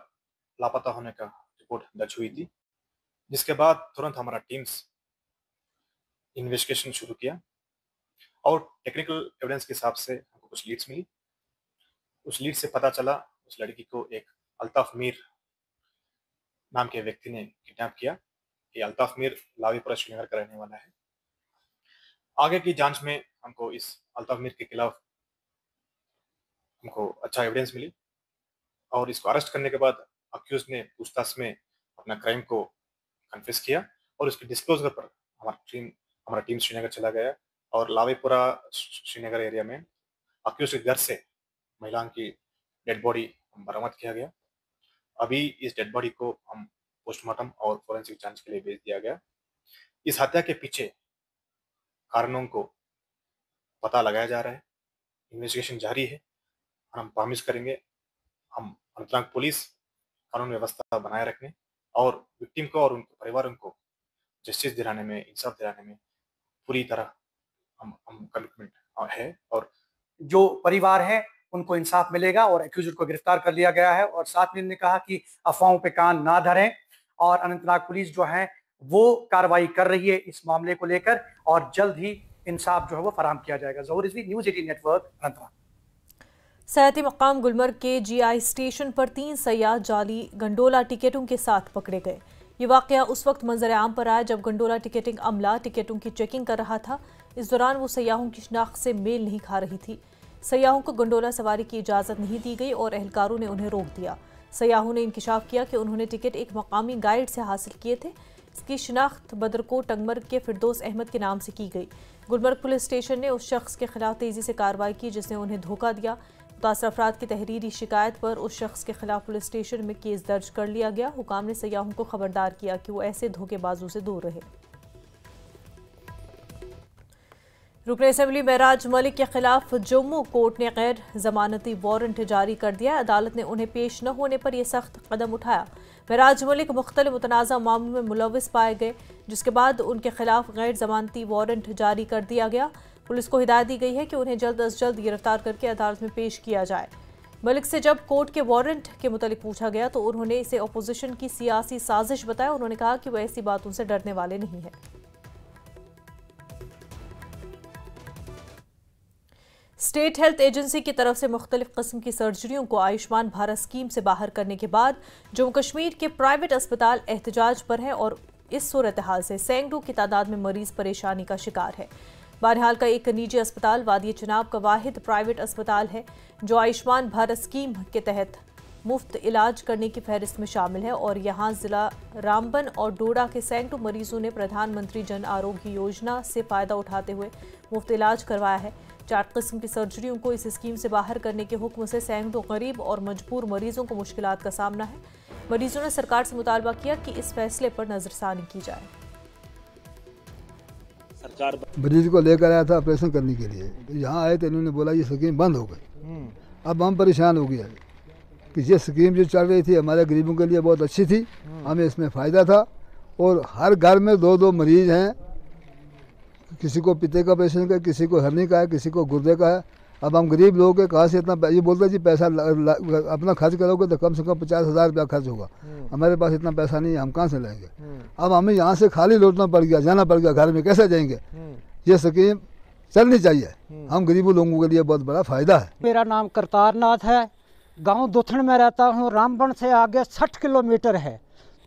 लापता होने का रिपोर्ट दर्ज हुई थी, जिसके बाद तुरंत हमारा टीम्स इन्वेस्टिगेशन शुरू किया और टेक्निकल एविडेंस के हिसाब से हमको कुछ लीड्स मिली। उस लीड से पता चला उस लड़की को एक अल्ताफ मीर नाम के व्यक्ति ने किडनैप किया। ये अल्ताफ मीर लावेपुरा श्रीनगर का रहने वाला है। आगे की जांच में हमको इस अल्ताफ मीर के खिलाफ हमको अच्छा एविडेंस मिली और इसको अरेस्ट करने के बाद अक्यूज ने पूछताछ में अपना क्राइम को कन्फेस किया और उसके डिस्क्लोजर पर हमारा टीम श्रीनगर चला गया और लावेपुरा श्रीनगर एरिया में अक्यूज के घर से महिला की डेड बॉडी बरामद किया गया। अभी इस डेड बॉडी को हम पोस्टमार्टम और फोरेंसिक जांच के लिए भेज दिया गया। इस हत्या के पीछे कारणों को पता लगाया जा रहा है, इन्वेस्टिगेशन जारी है और हम प्रॉमिस करेंगे हम अनंतनाग पुलिस कानून व्यवस्था बनाए रखने और विक्टिम को और उनके परिवारों को जस्टिस दिलाने में, इंसाफ दिलाने में पूरी तरह हम कमिटमेंट है और जो परिवार है उनको इंसाफ मिलेगा और एक्यूज्ड को गिरफ्तार कर लिया गया है। और साथ में इन्होंने कहा कि अफवाहों पे कान ना धरें और अनंतनाग पुलिस जो है वो कार्रवाई कर रही है इस मामले को लेकर और जल्द ही इंसाफ जो है वो फराहम किया जाएगा। ज़हूर रिजवी, न्यूज़ 18 नेटवर्क, अनंतनाग। सयाती मकाम गुलमर्ग के GI स्टेशन पर 3 सयाह जाली गंडोला टिकटों के साथ पकड़े गए। ये वाकया उस वक्त मंजर आम पर आया जब गंडोला टिकटिंग अमला टिकटों की चेकिंग कर रहा था। इस दौरान वो सयाहों की शिनाख्त से मेल नहीं खा रही थी। सयाहों को गंडोला सवारी की इजाज़त नहीं दी गई और एहलकारों ने उन्हें रोक दिया। सयाहों ने इंकिशाफ किया कि उन्होंने टिकट एक मकामी गाइड से हासिल किए थे। इसकी शिनाख्त बदरकोट टंगमर्ग के फिरदौस अहमद के नाम से की गई। गुलमर्ग पुलिस स्टेशन ने उस शख्स के खिलाफ तेज़ी से कार्रवाई की जिसने उन्हें धोखा दिया। मुतासर अफराद की तहरीरी शिकायत पर उस शख्स के खिलाफ पुलिस स्टेशन में केस दर्ज कर लिया गया। हुकाम ने सयाहों को खबरदार किया कि वो ऐसे धोखेबाजों से दूर रहे। रुकन असेंबली महराज मलिक के खिलाफ जम्मू कोर्ट ने गैर जमानती वारंट जारी कर दिया। अदालत ने उन्हें पेश न होने पर यह सख्त कदम उठाया। महराज मलिक मुख्तलिफ मुतनाज़ा मामलों में मुलविस पाए गए, जिसके बाद उनके खिलाफ गैर जमानती वारंट जारी कर दिया गया। पुलिस को हिदायत दी गई है कि उन्हें जल्द अज जल्द गिरफ्तार करके अदालत में पेश किया जाए। मलिक से जब कोर्ट के वारंट के मुतालिक पूछा गया तो उन्होंने इसे अपोजिशन की सियासी साजिश बताया। उन्होंने कहा कि वह ऐसी बातों से डरने वाले नहीं हैं। स्टेट हेल्थ एजेंसी की तरफ से मुख्तलिफ किस्म की सर्जरियों को आयुष्मान भारत स्कीम से बाहर करने के बाद जम्मू कश्मीर के प्राइवेट अस्पताल एहतजाज पर है और इस सूरत हाल से सैकड़ों की तादाद में मरीज परेशानी का शिकार है। बहरहाल का एक निजी अस्पताल वादी चनाब का वाहिद प्राइवेट अस्पताल है जो आयुष्मान भारत स्कीम के तहत मुफ्त इलाज करने की फहरिस्त में शामिल है और यहाँ जिला रामबन और डोडा के सैकड़ों मरीजों ने प्रधानमंत्री जन आरोग्य योजना से फ़ायदा उठाते हुए मुफ्त इलाज करवाया है। 4 किस्म की सर्जरियों को इस स्कीम से बाहर करने के हुक्म से सैकड़ों गरीब और मजबूर मरीजों को मुश्किलात का सामना है। मरीजों ने सरकार से मुतालबा किया कि इस फैसले पर नजरसानी की जाए। सरकार मरीज को लेकर आया था ऑपरेशन करने के लिए, तो यहाँ आए तो इन्होंने बोला ये स्कीम बंद हो गई। अब हम परेशान हो गया कि ये स्कीम जो चल रही थी हमारे गरीबों के लिए बहुत अच्छी थी, हमें इसमें फ़ायदा था और हर घर में 2-2 मरीज हैं, किसी को पित्ते का ऑपरेशन का, किसी को हर्नी का है, किसी को गुर्दे का है। अब हम गरीब लोगों के कहाँ से इतना, ये बोलते जी पैसा अपना खर्च करोगे तो कम से कम 50,000 रुपया खर्च होगा, हमारे पास इतना पैसा नहीं है, हम कहाँ से लाएंगे। अब हमें यहाँ से खाली लौटना पड़ गया, जाना पड़ गया, घर में कैसे जाएंगे। ये स्कीम चलनी चाहिए, हम गरीबों लोगों के लिए बहुत बड़ा फ़ायदा है। मेरा नाम करतार नाथ है, गांव दुथन में रहता हूं। रामबन से आगे 60 किलोमीटर है,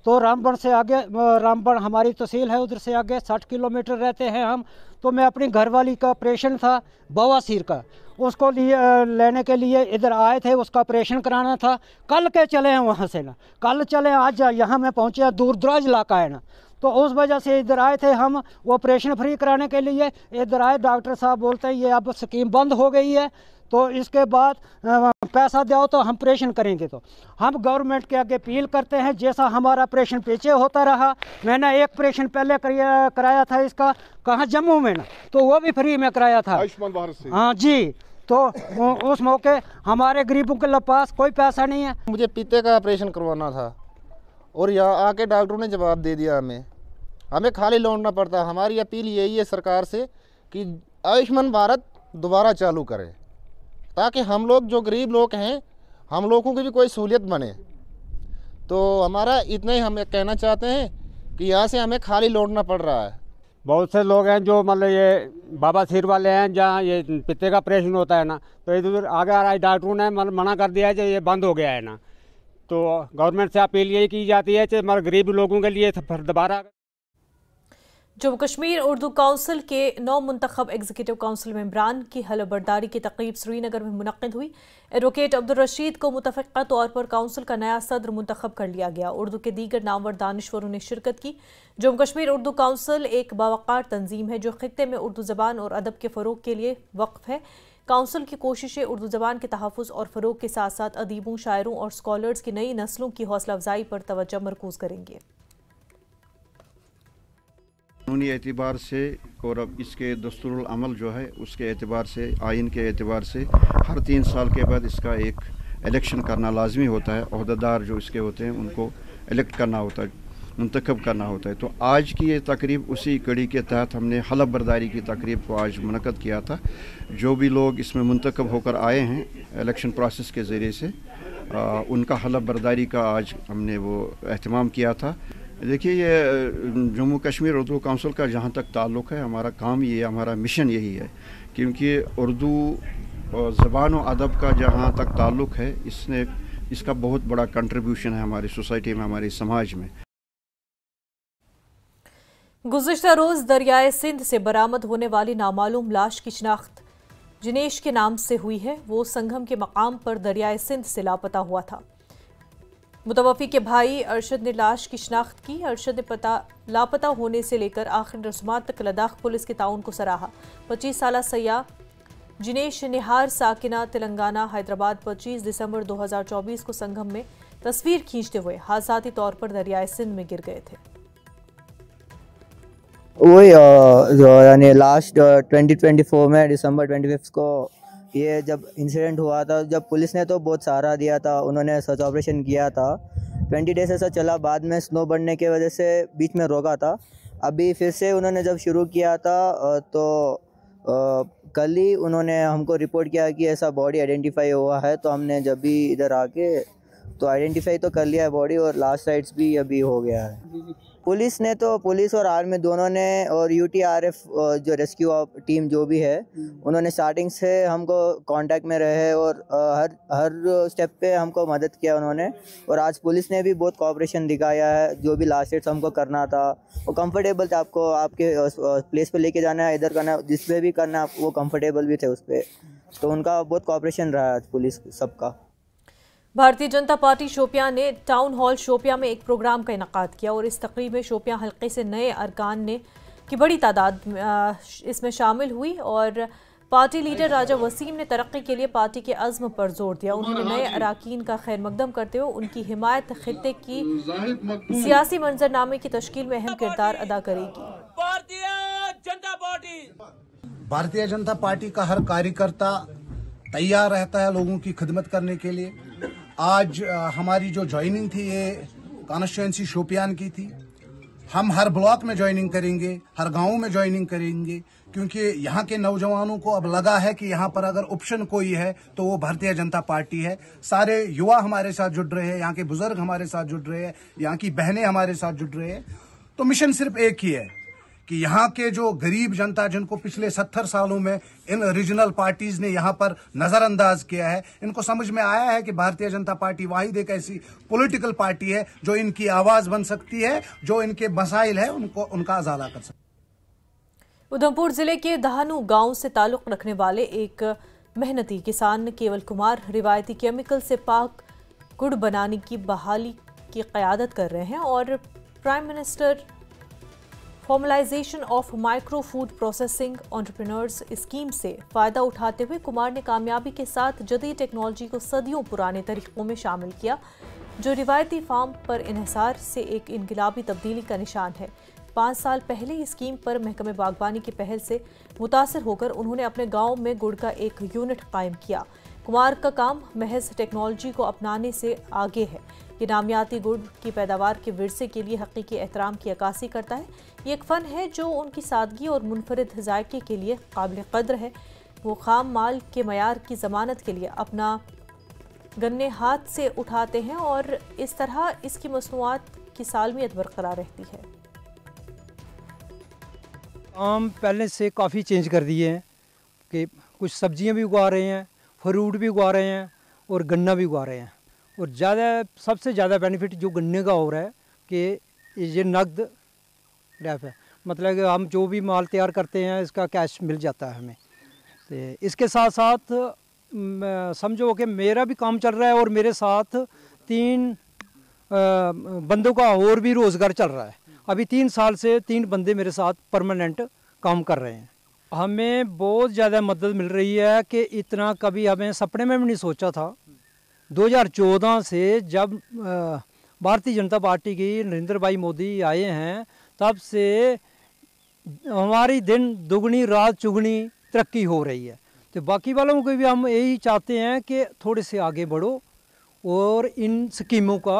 तो रामबन से आगे, रामबन हमारी तहसील है, उधर से आगे 60 किलोमीटर रहते हैं हम। तो मैं अपनी घरवाली का ऑपरेशन था बवासीर का, उसको लेने के लिए इधर आए थे, उसका ऑपरेशन कराना था। कल के चले हैं वहाँ से ना, कल चले आज यहाँ मैं पहुँचे, दूर दराज इलाका है ना, तो उस वजह से इधर आए थे हम वो ऑपरेशन फ्री कराने के लिए। इधर आए, डॉक्टर साहब बोलते हैं ये अब स्कीम बंद हो गई है, तो इसके बाद पैसा दो तो हम ऑपरेशन करेंगे। तो हम गवर्नमेंट के आगे अपील करते हैं, जैसा हमारा ऑपरेशन पीछे होता रहा, मैंने एक ऑपरेशन पहले कराया था इसका, कहाँ जम्मू में ना, तो वो भी फ्री में कराया था आयुष्मान भारत से। हाँ जी, तो उस मौके हमारे गरीबों के पास कोई पैसा नहीं है। मुझे पीते का ऑपरेशन करवाना था और यहाँ आके डॉक्टरों ने जवाब दे दिया, हमें खाली लौटना पड़ता। हमारी अपील यही है सरकार से कि आयुष्मान भारत दोबारा चालू करें, ताकि हम लोग जो गरीब लोग हैं, हम लोगों की भी कोई सहूलियत बने। तो हमारा इतना ही हम कहना चाहते हैं कि यहाँ से हमें खाली लौटना पड़ रहा है। बहुत से लोग हैं जो मतलब ये बवासीर वाले हैं, जहाँ ये पित्ते का ऑपरेशन होता है ना, तो इधर आगे आ रहा है, डॉक्टरों ने मना कर दिया है कि ये बंद हो गया है ना। तो गवर्नमेंट से अपील यही की जाती है कि हमारे गरीब लोगों के लिए दोबारा। जम्मू कश्मीर उर्दू काउंसिल के 9 मुंतखब एग्जीक्यूटिव काउंसिल मेंबरान की हलफबरदारी की तकरीब श्रीनगर में मुनक्किद हुई। एडवोकेट अब्दुल रशीद को मुतफ़िक़ा तौर पर काउंसिल का नया सदर मुंतखब कर लिया गया। उर्दू के दीगर नामवर दानिश्वरों ने शिरकत की। जम्मू कश्मीर उर्दू काउंसिल एक बावक़ार तंजीम है जो खित्ते में उर्दू ज़बान और अदब के फ़रोग़ के लिए वक्फ़ है। काउंसिल की कोशिशें उर्दू ज़बान के तहफ़्फ़ुज़ और फ़रोग़ के साथ साथ अदीबों, शायरों और स्कॉलर्स की नई नस्लों की हौसला अफजाई पर तवज्जो मरकूज़ करेंगे। कानूनी एतबार से और अब इसके दस्तूरुल अमल जो है उसके एतबार से, आइन के एतबार से हर 3 साल के बाद इसका एक इलेक्शन करना लाजमी होता है। अहदेदार जो इसके होते हैं उनको इलेक्ट करना होता है, मुंतखब करना होता है। तो आज की ये तकरीब उसी कड़ी के तहत हमने हलफ बर्दारी की तकरीब को आज मुनक़्क़द किया था। जो भी लोग इसमें मुंतखब होकर आए हैं इलेक्शन प्रोसेस के ज़रिए से, उनका हलफ बर्दारी का आज हमने वो एहतमाम किया था। देखिए, ये जम्मू कश्मीर उर्दू काउंसिल का जहाँ तक ताल्लुक़ है, हमारा काम ये, हमारा मिशन यही है, क्योंकि उर्दू ज़बान और अदब का जहाँ तक ताल्लुक़ है, इसका बहुत बड़ा कंट्रीब्यूशन है हमारी सोसाइटी में, हमारे समाज में। गुज़िश्ता रोज़ दरियाए सिंध से बरामद होने वाली नामालूम लाश की शिनाख्त जिनेश के नाम से हुई है। वो संगम के मकाम पर दरियाए सिंध से लापता हुआ था। मुतवफ़ी के भाई अरशद ने लाश की शिनाख्त की। अरशद ने लापता होने से लेकर आखिरी रस्मात तक लद्दाख पुलिस के ताउन को सराहा। 25 साला सयाह जिनेश निहार साकिना तेलंगाना हैदराबाद 25 दिसंबर 2024 को संगम में तस्वीर खींचते हुए हादसाती तौर पर दरियाए सिंध में गिर गए थे। वही यानी लास्ट 2024 में दिसंबर 25 को ये जब इंसिडेंट हुआ था, जब पुलिस ने तो बहुत सहारा दिया था, उन्होंने सर्च ऑपरेशन किया था। 20 डेज ऐसा चला, बाद में स्नो बढ़ने की वजह से बीच में रोका था। अभी फिर से उन्होंने जब शुरू किया था तो कल ही उन्होंने हमको रिपोर्ट किया कि ऐसा बॉडी आइडेंटिफाई हुआ है। तो हमने जब भी इधर आके तो आइडेंटिफाई तो कर लिया है बॉडी, और लास्ट साइट्स भी अभी हो गया है। पुलिस ने तो पुलिस और आर्मी दोनों ने और UTRF जो रेस्क्यू टीम जो भी है उन्होंने स्टार्टिंग से हमको कांटेक्ट में रहे और हर स्टेप पे हमको मदद किया उन्होंने। और आज पुलिस ने भी बहुत कोऑपरेशन दिखाया है। जो भी लास्ट स्टेप्स हमको करना था वो कंफर्टेबल था, आपको आपके प्लेस पे लेके जाना है, इधर करना है, जिस पे भी करना है वो कंफर्टेबल भी थे उस पर। तो उनका बहुत कोऑपरेशन रहा है आज पुलिस सबका। भारतीय जनता पार्टी शोपियां ने टाउन हॉल शोपियां में एक प्रोग्राम का इनेकाद किया और इस तकरीब में शोपियां हल्के से नए अरकान ने की बड़ी तादाद इसमें शामिल हुई और पार्टी लीडर राजा वसीम ने तरक्की के लिए पार्टी के अज़्म पर जोर दिया। उन्होंने नए अराकीन का खैर मकदम करते हुए उनकी हिमायत खित्ते की सियासी मंजरनामे की तश्कील में अहम किरदार अदा करेगी। भारतीय जनता पार्टी का हर कार्यकर्ता तैयार रहता है लोगों की खिदमत करने के लिए। आज हमारी जो ज्वाइनिंग थी ये कॉन्स्टिट्यूएंसी शोपियान की थी। हम हर ब्लॉक में ज्वाइनिंग करेंगे, हर गांव में ज्वाइनिंग करेंगे, क्योंकि यहाँ के नौजवानों को अब लगा है कि यहाँ पर अगर ऑप्शन कोई है तो वो भारतीय जनता पार्टी है। सारे युवा हमारे साथ जुड़ रहे हैं, यहाँ के बुजुर्ग हमारे साथ जुड़ रहे हैं, यहाँ की बहनें हमारे साथ जुड़ रहे हैं। तो मिशन सिर्फ एक ही है कि यहाँ के जो गरीब जनता जिनको पिछले 70 सालों में इन रीजनल पार्टीज ने यहाँ पर नजरअंदाज किया है, इनको समझ में आया है कि भारतीय जनता पार्टी वाहिद एक ऐसी पॉलिटिकल पार्टी है जो इनकी आवाज बन सकती है, जो इनके मसाइल है उनका अजाला कर सकती है। उधमपुर जिले के दहानू गांव से ताल्लुक रखने वाले एक मेहनती किसान केवल कुमार रिवायती केमिकल से पाक गुड़ बनाने की बहाली की क़यादत कर रहे हैं और prime minister formalisation of micro food processing entrepreneurs scheme से फ़ायदा उठाते हुए कुमार ने कामयाबी के साथ जदीद टेक्नोलॉजी को सदियों पुराने तरीक़ों में शामिल किया, जो रिवायती फार्म पर इन्हिसार से एक इनकलाबी तब्दीली का निशान है। 5 साल पहले इस स्कीम पर महकमे बागबानी की पहल से मुतासर होकर उन्होंने अपने गाँव में गुड़ का एक यूनिट कायम किया। कुमार का काम महज टेक्नोलॉजी को अपनाने से आगे है। ये नामियाती गुड़ की पैदावार के विरसे के लिए हकीकी एहतराम की अक्कासी करता है। ये एक फ़न है जो उनकी सादगी और मुनफरिद जायके के लिए काबिल कद्र है। वो खाम माल के मयार की ज़मानत के लिए अपना गन्ने हाथ से उठाते हैं और इस तरह इसकी मसनूआत की सालमियत बरकरार रहती है। आम पहले से काफ़ी चेंज कर दिए हैं कि कुछ सब्जियां भी उगा रहे हैं, फ्रूट भी उगा रहे हैं और गन्ना भी उगा रहे हैं। और सबसे ज़्यादा बेनिफिट जो गन्ने का हो रहा है कि ये नकद रैप है, मतलब कि हम जो भी माल तैयार करते हैं इसका कैश मिल जाता है हमें। तो इसके साथ साथ समझो कि मेरा भी काम चल रहा है और मेरे साथ 3 बंदों का और भी रोज़गार चल रहा है। अभी 3 साल से 3 बंदे मेरे साथ परमानेंट काम कर रहे हैं। हमें बहुत ज़्यादा मदद मिल रही है कि इतना कभी हमें सपने में भी नहीं सोचा था। 2014 से जब भारतीय जनता पार्टी की नरेंद्र भाई मोदी आए हैं तब से हमारी दिन दुगनी रात चुगनी तरक्की हो रही है। तो बाकी वालों को भी हम यही चाहते हैं कि थोड़े से आगे बढ़ो और इन स्कीमों का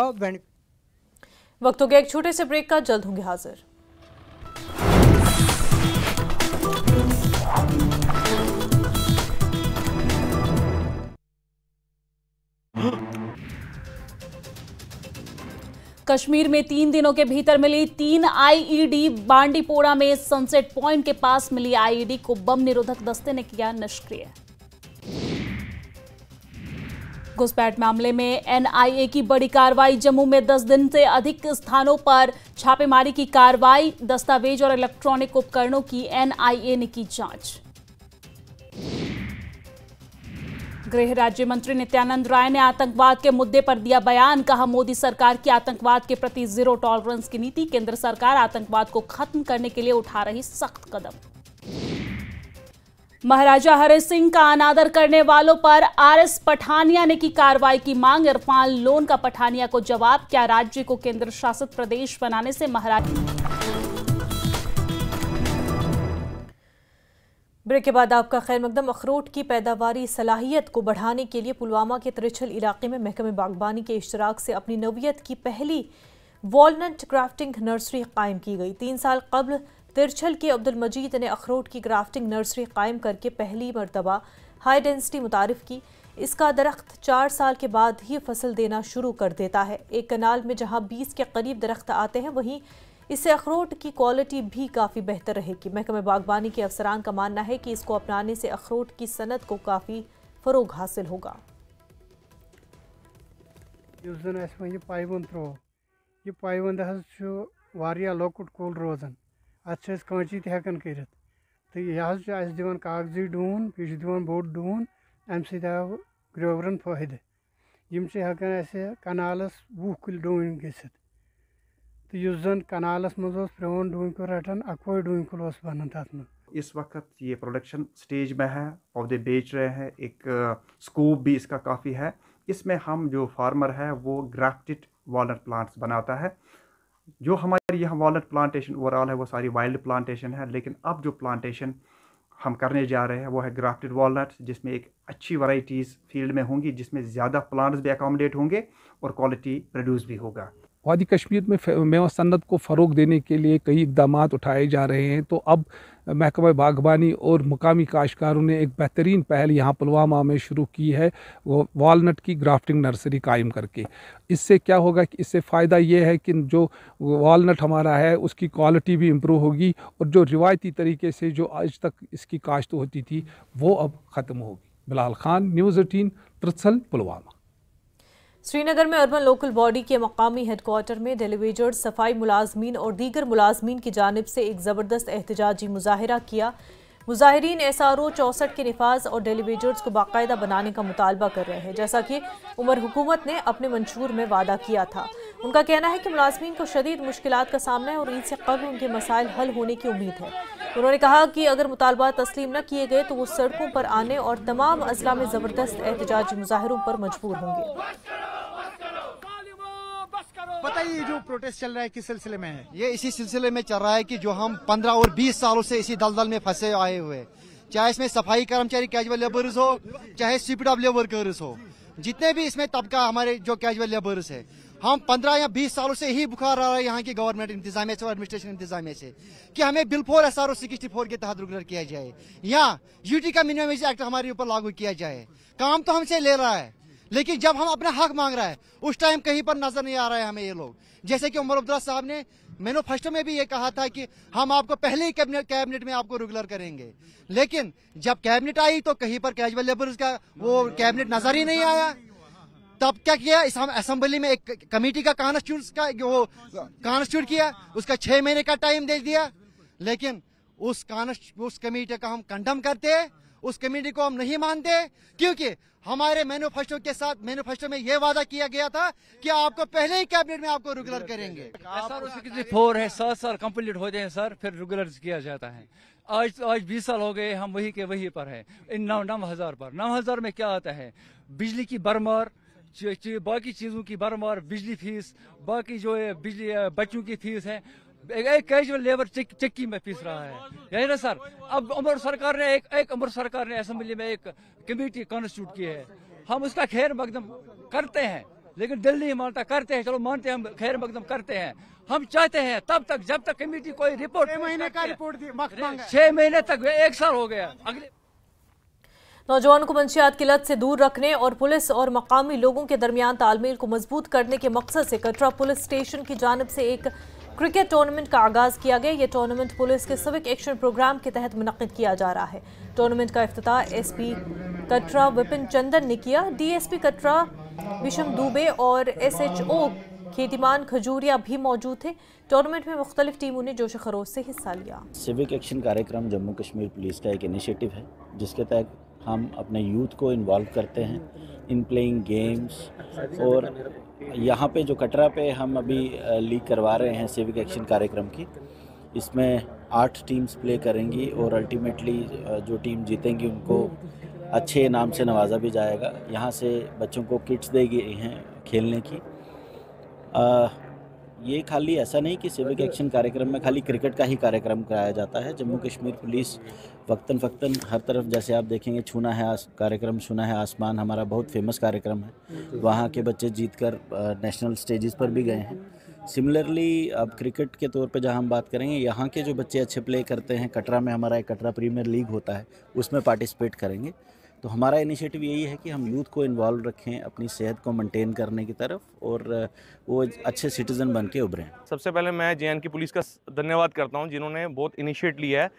वक्त हो गया एक छोटे से ब्रेक का, जल्द होंगे हाजिर। कश्मीर में 3 दिनों के भीतर मिली 3 आईईडी। बांडीपोरा में सनसेट पॉइंट के पास मिली आईईडी को बम निरोधक दस्ते ने किया निष्क्रिय। घुसपैठ मामले में एनआईए की बड़ी कार्रवाई। जम्मू में 10 दिन से अधिक स्थानों पर छापेमारी की कार्रवाई। दस्तावेज और इलेक्ट्रॉनिक उपकरणों की एनआईए ने की जांच। गृह राज्य मंत्री नित्यानंद राय ने आतंकवाद के मुद्दे पर दिया बयान। कहा, मोदी सरकार की आतंकवाद के प्रति जीरो टॉलरेंस की नीति। केंद्र सरकार आतंकवाद को खत्म करने के लिए उठा रही सख्त कदम। महाराजा हरि सिंह का अनादर करने वालों पर आरएस पठानिया ने की कार्रवाई की मांग। इरफान लोन का पठानिया को जवाब। क्या राज्य को केंद्र शासित प्रदेश बनाने से महाराजा। ब्रेक के बाद आपका खैर मकदम। अखरोट की पैदावारी सलाहियत को बढ़ाने के लिए पुलवामा के त्रिछल इलाके में महकमे बागबानी के इश्तराक से अपनी नौयत की पहली वॉलनट ग्राफ्टिंग नर्सरी कायम की गई। 3 साल कबल तिरछल के अब्दुल मजीद ने अखरोट की ग्राफ्टिंग नर्सरी कायम करके पहली मरतबा हाई डेंसिटी मुतारिफ की। इसका दरख्त 4 साल के बाद ही फसल देना शुरू कर देता है। एक कनाल में जहां 20 के करीब दरख्त आते हैं, वहीं इससे अखरोट की क्वालिटी भी काफ़ी बेहतर रहेगी। महकमे बागबानी के अफसरान का मानना है कि इसको अपनाने से अखरोट की सनत को काफ़ी फ़रोग हासिल होगा। यह पाइवंद त्रो यह पाइवंद लकुट कुल रोजान अत कांची तहन कर तो यह दिवान कागजी डून यह दिवान बोड़ डून अम सव ग्रोवरन फायदे यम हेकान कनालस 20 कुल डून गसित तो युस जन कनालस मज प्रोन डून कुल रटान 1 डून कुल बनन तथ में। इस वक्त ये प्रोडक्शन स्टेज में है, पौधे बेच रहे हैं, एक स्कोप भी इसका काफ़ी है। इसमें हम जो फार्मर है वो ग्राफ्टेड वॉलनट प्लांट्स बनाता है। जो हमारे यहाँ वॉलनट प्लांटेशन ओवरऑल है वो सारी वाइल्ड प्लांटेशन है, लेकिन अब जो प्लांटेशन हम करने जा रहे हैं वो है ग्राफ्टेड वॉलनट्स, जिसमें एक अच्छी वैरायटीज़ फील्ड में होंगी, जिसमें ज़्यादा प्लांट्स भी अकोमोडेट होंगे और क्वालिटी प्रोड्यूस भी होगा। वादी कश्मीर में मेवा सन्नत को फ़रोग देने के लिए कई इक़दाम उठाए जा रहे हैं। तो अब महकमा बागबानी और मुकामी काश्तकारों ने एक बेहतरीन पहल यहाँ पुलवामा में शुरू की है, वो वॉलनट की ग्राफ्टिंग नर्सरी कायम करके। इससे क्या होगा कि इससे फ़ायदा ये है कि जो वॉलनट हमारा है उसकी क्वालिटी भी इम्प्रूव होगी और जो रिवायती तरीके से जो आज तक इसकी काश्त होती थी वो अब ख़त्म होगी। बिलाल खान, न्यूज़ 18, त्रिथल, पुलवामा। श्रीनगर में अर्बन लोकल बॉडी के मकामी हेडक्वार्टर में डेलीवेजर्स, सफाई मुलाजमीन और दीगर मुलाजमीन की जानिब से एक ज़बरदस्त एहतजाजी मुजाहिरा किया। मुजाहिरीन SRO 64 के निफाज और डेलीवेजर्स को बाकायदा बनाने का मुतालबा कर रहे हैं, जैसा कि उमर हुकूमत ने अपने मंशूर में वादा किया था। उनका कहना है कि मुलाजमीन को शदीद मुश्किलात का सामना है और ईद से कबल उनके मसाइल हल होने की उम्मीद है। उन्होंने कहा कि अगर मुतालबात तस्लीम न किए गए तो वो सड़कों पर आने और तमाम अजला में ज़बरदस्त एहतजाजी मुजाहिरों पर मजबूर होंगे। बताइए जो प्रोटेस्ट चल रहा है किस सिलसिले में है? ये इसी सिलसिले में चल रहा है कि जो हम 15 और 20 सालों से इसी दलदल में फंसे आए हुए, चाहे इसमें सफाई कर्मचारी कैजुअल लेबर्स हो, चाहे CPW वर्कर्स हो, जितने भी इसमें तबका हमारे जो कैजुअल लेबर्स है, हम 15 या 20 सालों से ही बुखार आ रहा है यहाँ की गवर्नमेंट इंतजामिया से और एडमिनिस्ट्रेशन इंतजामिया से कि हमें बिल 4 SRO 64 के तहत रेगुलर किया जाए या UT का मिनिमम वेज एक्ट हमारे ऊपर लागू किया जाए। काम तो हमसे ले रहा है, लेकिन जब हम अपना हक मांग रहा है उस टाइम कहीं पर नजर नहीं आ रहा है हमें ये लोग। जैसे कि उमर अब्दुल्ला साहब ने मैनिफेस्टो में भी ये कहा था कि हम आपको पहले ही कैबिनेट में आपको रेगुलर करेंगे, लेकिन जब कैबिनेट आई तो कहीं पर कैजुअल लेबर्स का वो कैबिनेट नजर ही नहीं आया। तब क्या किया, इस हम असेंबली में एक कमेटी का कॉन्स्टिट्यूट किया, उसका 6 महीने का टाइम दे दिया, लेकिन उस कमेटी का हम कंडम करते हैं, उस कमेटी को हम नहीं मानते, क्योंकि हमारे मैनिफेस्टो के साथ मैनिफेस्टो में यह वादा किया गया था कि आपको पहले ही कैबिनेट में आपको रेगुलर करेंगे। SRO 64 है, 7 साल कंप्लीट हो जाए सर, फिर रेगुलर किया जाता है। आज 20 साल हो गए, हम वही के वही पर है। इन 9,000 पर 9,000 में क्या आता है? बिजली की भरमार, बाकी चीजों की भरमार, बिजली फीस, बाकी जो है बिजली बच्चों की फीस है, एक कैजुअल लेबर चक्की में पीस रहा है, यही ना सर। अब उमर सरकार ने असेंबली में एक कमेटी कॉन्स्टिट्यूट की है, हम उसका खैर मकदम करते हैं, लेकिन दिल नहीं मानता। करते हैं, चलो मानते हैं, हम खैर मकदम करते हैं। हम चाहते हैं तब तक जब तक कमेटी कोई रिपोर्ट 6 महीने का रिपोर्ट 6 महीने तक 1 साल हो गया। अगले नौजवानों को मंशियात की लत से दूर रखने और पुलिस और मकामी लोगों के दरमियान तालमेल को मजबूत करने के मकसद से कटरा पुलिस स्टेशन की जानिब से एक क्रिकेट टूर्नामेंट का आगाज किया गया। ये टूर्नामेंट पुलिस के सिविक एक्शन प्रोग्राम के तहत मुनक्किद किया जा रहा है। टूर्नामेंट का इफ्तिताह SP कटरा विपिन चंदन ने किया। DSP कटरा विशम दुबे और SHO कीर्तिमान खजूरिया भी मौजूद थे। टूर्नामेंट में मुख्तलिफ टीमों ने जोश खरोश से हिस्सा लिया। सिविक एक्शन कार्यक्रम जम्मू कश्मीर पुलिस का एक इनिशिएटिव है, जिसके तहत हम अपने यूथ को इन्वॉल्व करते हैं इन प्लेइंग गेम्स। और यहाँ पे जो कटरा पे हम अभी लीग करवा रहे हैं सिविक एक्शन कार्यक्रम की, इसमें 8 टीम्स प्ले करेंगी और अल्टीमेटली जो टीम जीतेंगी उनको अच्छे इनाम से नवाजा भी जाएगा। यहाँ से बच्चों को किट्स दी गई हैं खेलने की। ये खाली ऐसा नहीं कि सिविक एक्शन कार्यक्रम में खाली क्रिकेट का ही कार्यक्रम कराया जाता है। जम्मू कश्मीर पुलिस वक्तन फ़क्तन हर तरफ, जैसे आप देखेंगे, छूना है कार्यक्रम, छूना है आसमान हमारा बहुत फेमस कार्यक्रम है। वहाँ के बच्चे जीतकर नेशनल स्टेजेस पर भी गए हैं। सिमिलरली अब क्रिकेट के तौर पे जहाँ हम बात करेंगे, यहाँ के जो बच्चे अच्छे प्ले करते हैं, कटरा में हमारा एक कटरा प्रीमियर लीग होता है, उसमें पार्टिसिपेट करेंगे। तो हमारा इनिशिएटिव यही है कि हम यूथ को इन्वॉल्व रखें अपनी सेहत को मेंटेन करने की तरफ, और वो अच्छे सिटीज़न बन के उभरें। सबसे पहले मैं JNK पुलिस का धन्यवाद करता हूं, जिन्होंने बहुत इनिशिएट लिया है।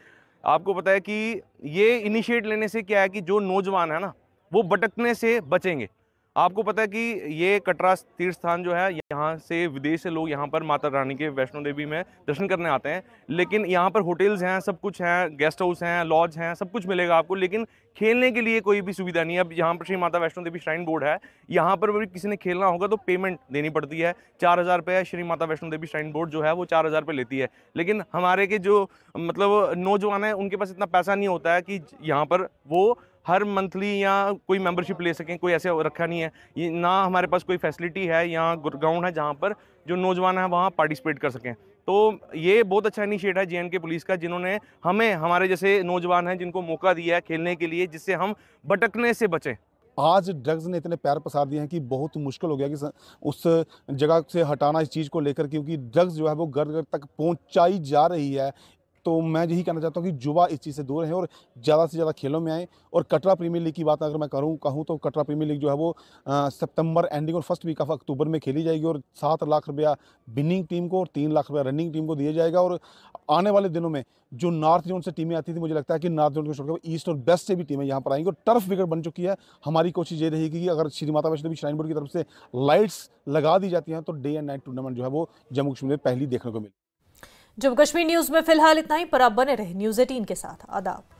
आपको पता है कि ये इनिशिएट लेने से क्या है कि जो नौजवान है ना, वो भटकने से बचेंगे। आपको पता है कि ये कटरा तीर्थ स्थान जो है, यहाँ से विदेश से लोग यहाँ पर माता रानी के वैष्णो देवी में दर्शन करने आते हैं, लेकिन यहाँ पर होटल्स हैं, सब कुछ हैं, गेस्ट हाउस हैं, लॉज हैं, सब कुछ मिलेगा आपको, लेकिन खेलने के लिए कोई भी सुविधा नहीं है। अब यहाँ पर श्री माता वैष्णो देवी श्राइन बोर्ड है, यहाँ पर भी किसी ने खेलना होगा तो पेमेंट देनी पड़ती है। 4000 रुपये श्री माता वैष्णो देवी श्राइन बोर्ड जो है वो 4000 रुपये लेती है, लेकिन हमारे के जो मतलब नौजवान हैं उनके पास इतना पैसा नहीं होता है कि यहाँ पर वो हर मंथली या कोई मेंबरशिप ले सकें। कोई ऐसे रखा नहीं है, ये ना हमारे पास कोई फैसिलिटी है, यहाँ ग्राउंड है जहाँ पर जो नौजवान हैं वहाँ पार्टिसिपेट कर सकें। तो ये बहुत अच्छा इनिशिएटिव है JNK पुलिस का, जिन्होंने हमें, हमारे जैसे नौजवान हैं जिनको मौका दिया है खेलने के लिए, जिससे हम भटकने से बचें। आज ड्रग्स ने इतने पैर पसार दिए हैं कि बहुत मुश्किल हो गया कि उस जगह से हटाना इस चीज़ को लेकर, क्योंकि ड्रग्स जो है वो घर घर तक पहुंचाई जा रही है। तो मैं यही कहना चाहता हूँ कि युवा इस चीज़ से दूर रहें और ज़्यादा से ज़्यादा खेलों में आएँ। और कटरा प्रीमियर लीग की बात अगर मैं कहूँ तो कटरा प्रीमियर लीग जो है वो सितंबर एंडिंग और फर्स्ट वीक ऑफ अक्टूबर में खेली जाएगी, और 7 लाख रुपया विनिंग टीम को और 3 लाख रुपया रनिंग टीम को दिया जाएगा। और आने वाले दिनों में जो नॉर्थ जोन से टीमें आती थी, मुझे लगता है कि नॉर्थ जोन को छोड़कर ईस्ट और वेस्ट से भी टीमें यहाँ पर आएंगी, और टर्फ विकेट बन चुकी है। हमारी कोशिश ये रहेगी कि अगर श्री माता वैष्णो देवी श्राइन बोर्ड की तरफ से लाइट्स लगा दी जाती हैं तो डे एंड नाइट टूर्नामेंट जो है वो जम्मू कश्मीर में पहली देखने को मिले। जम्मू कश्मीर न्यूज में फिलहाल इतना ही, पर आप बने रहे News 18 के साथ। आदाब।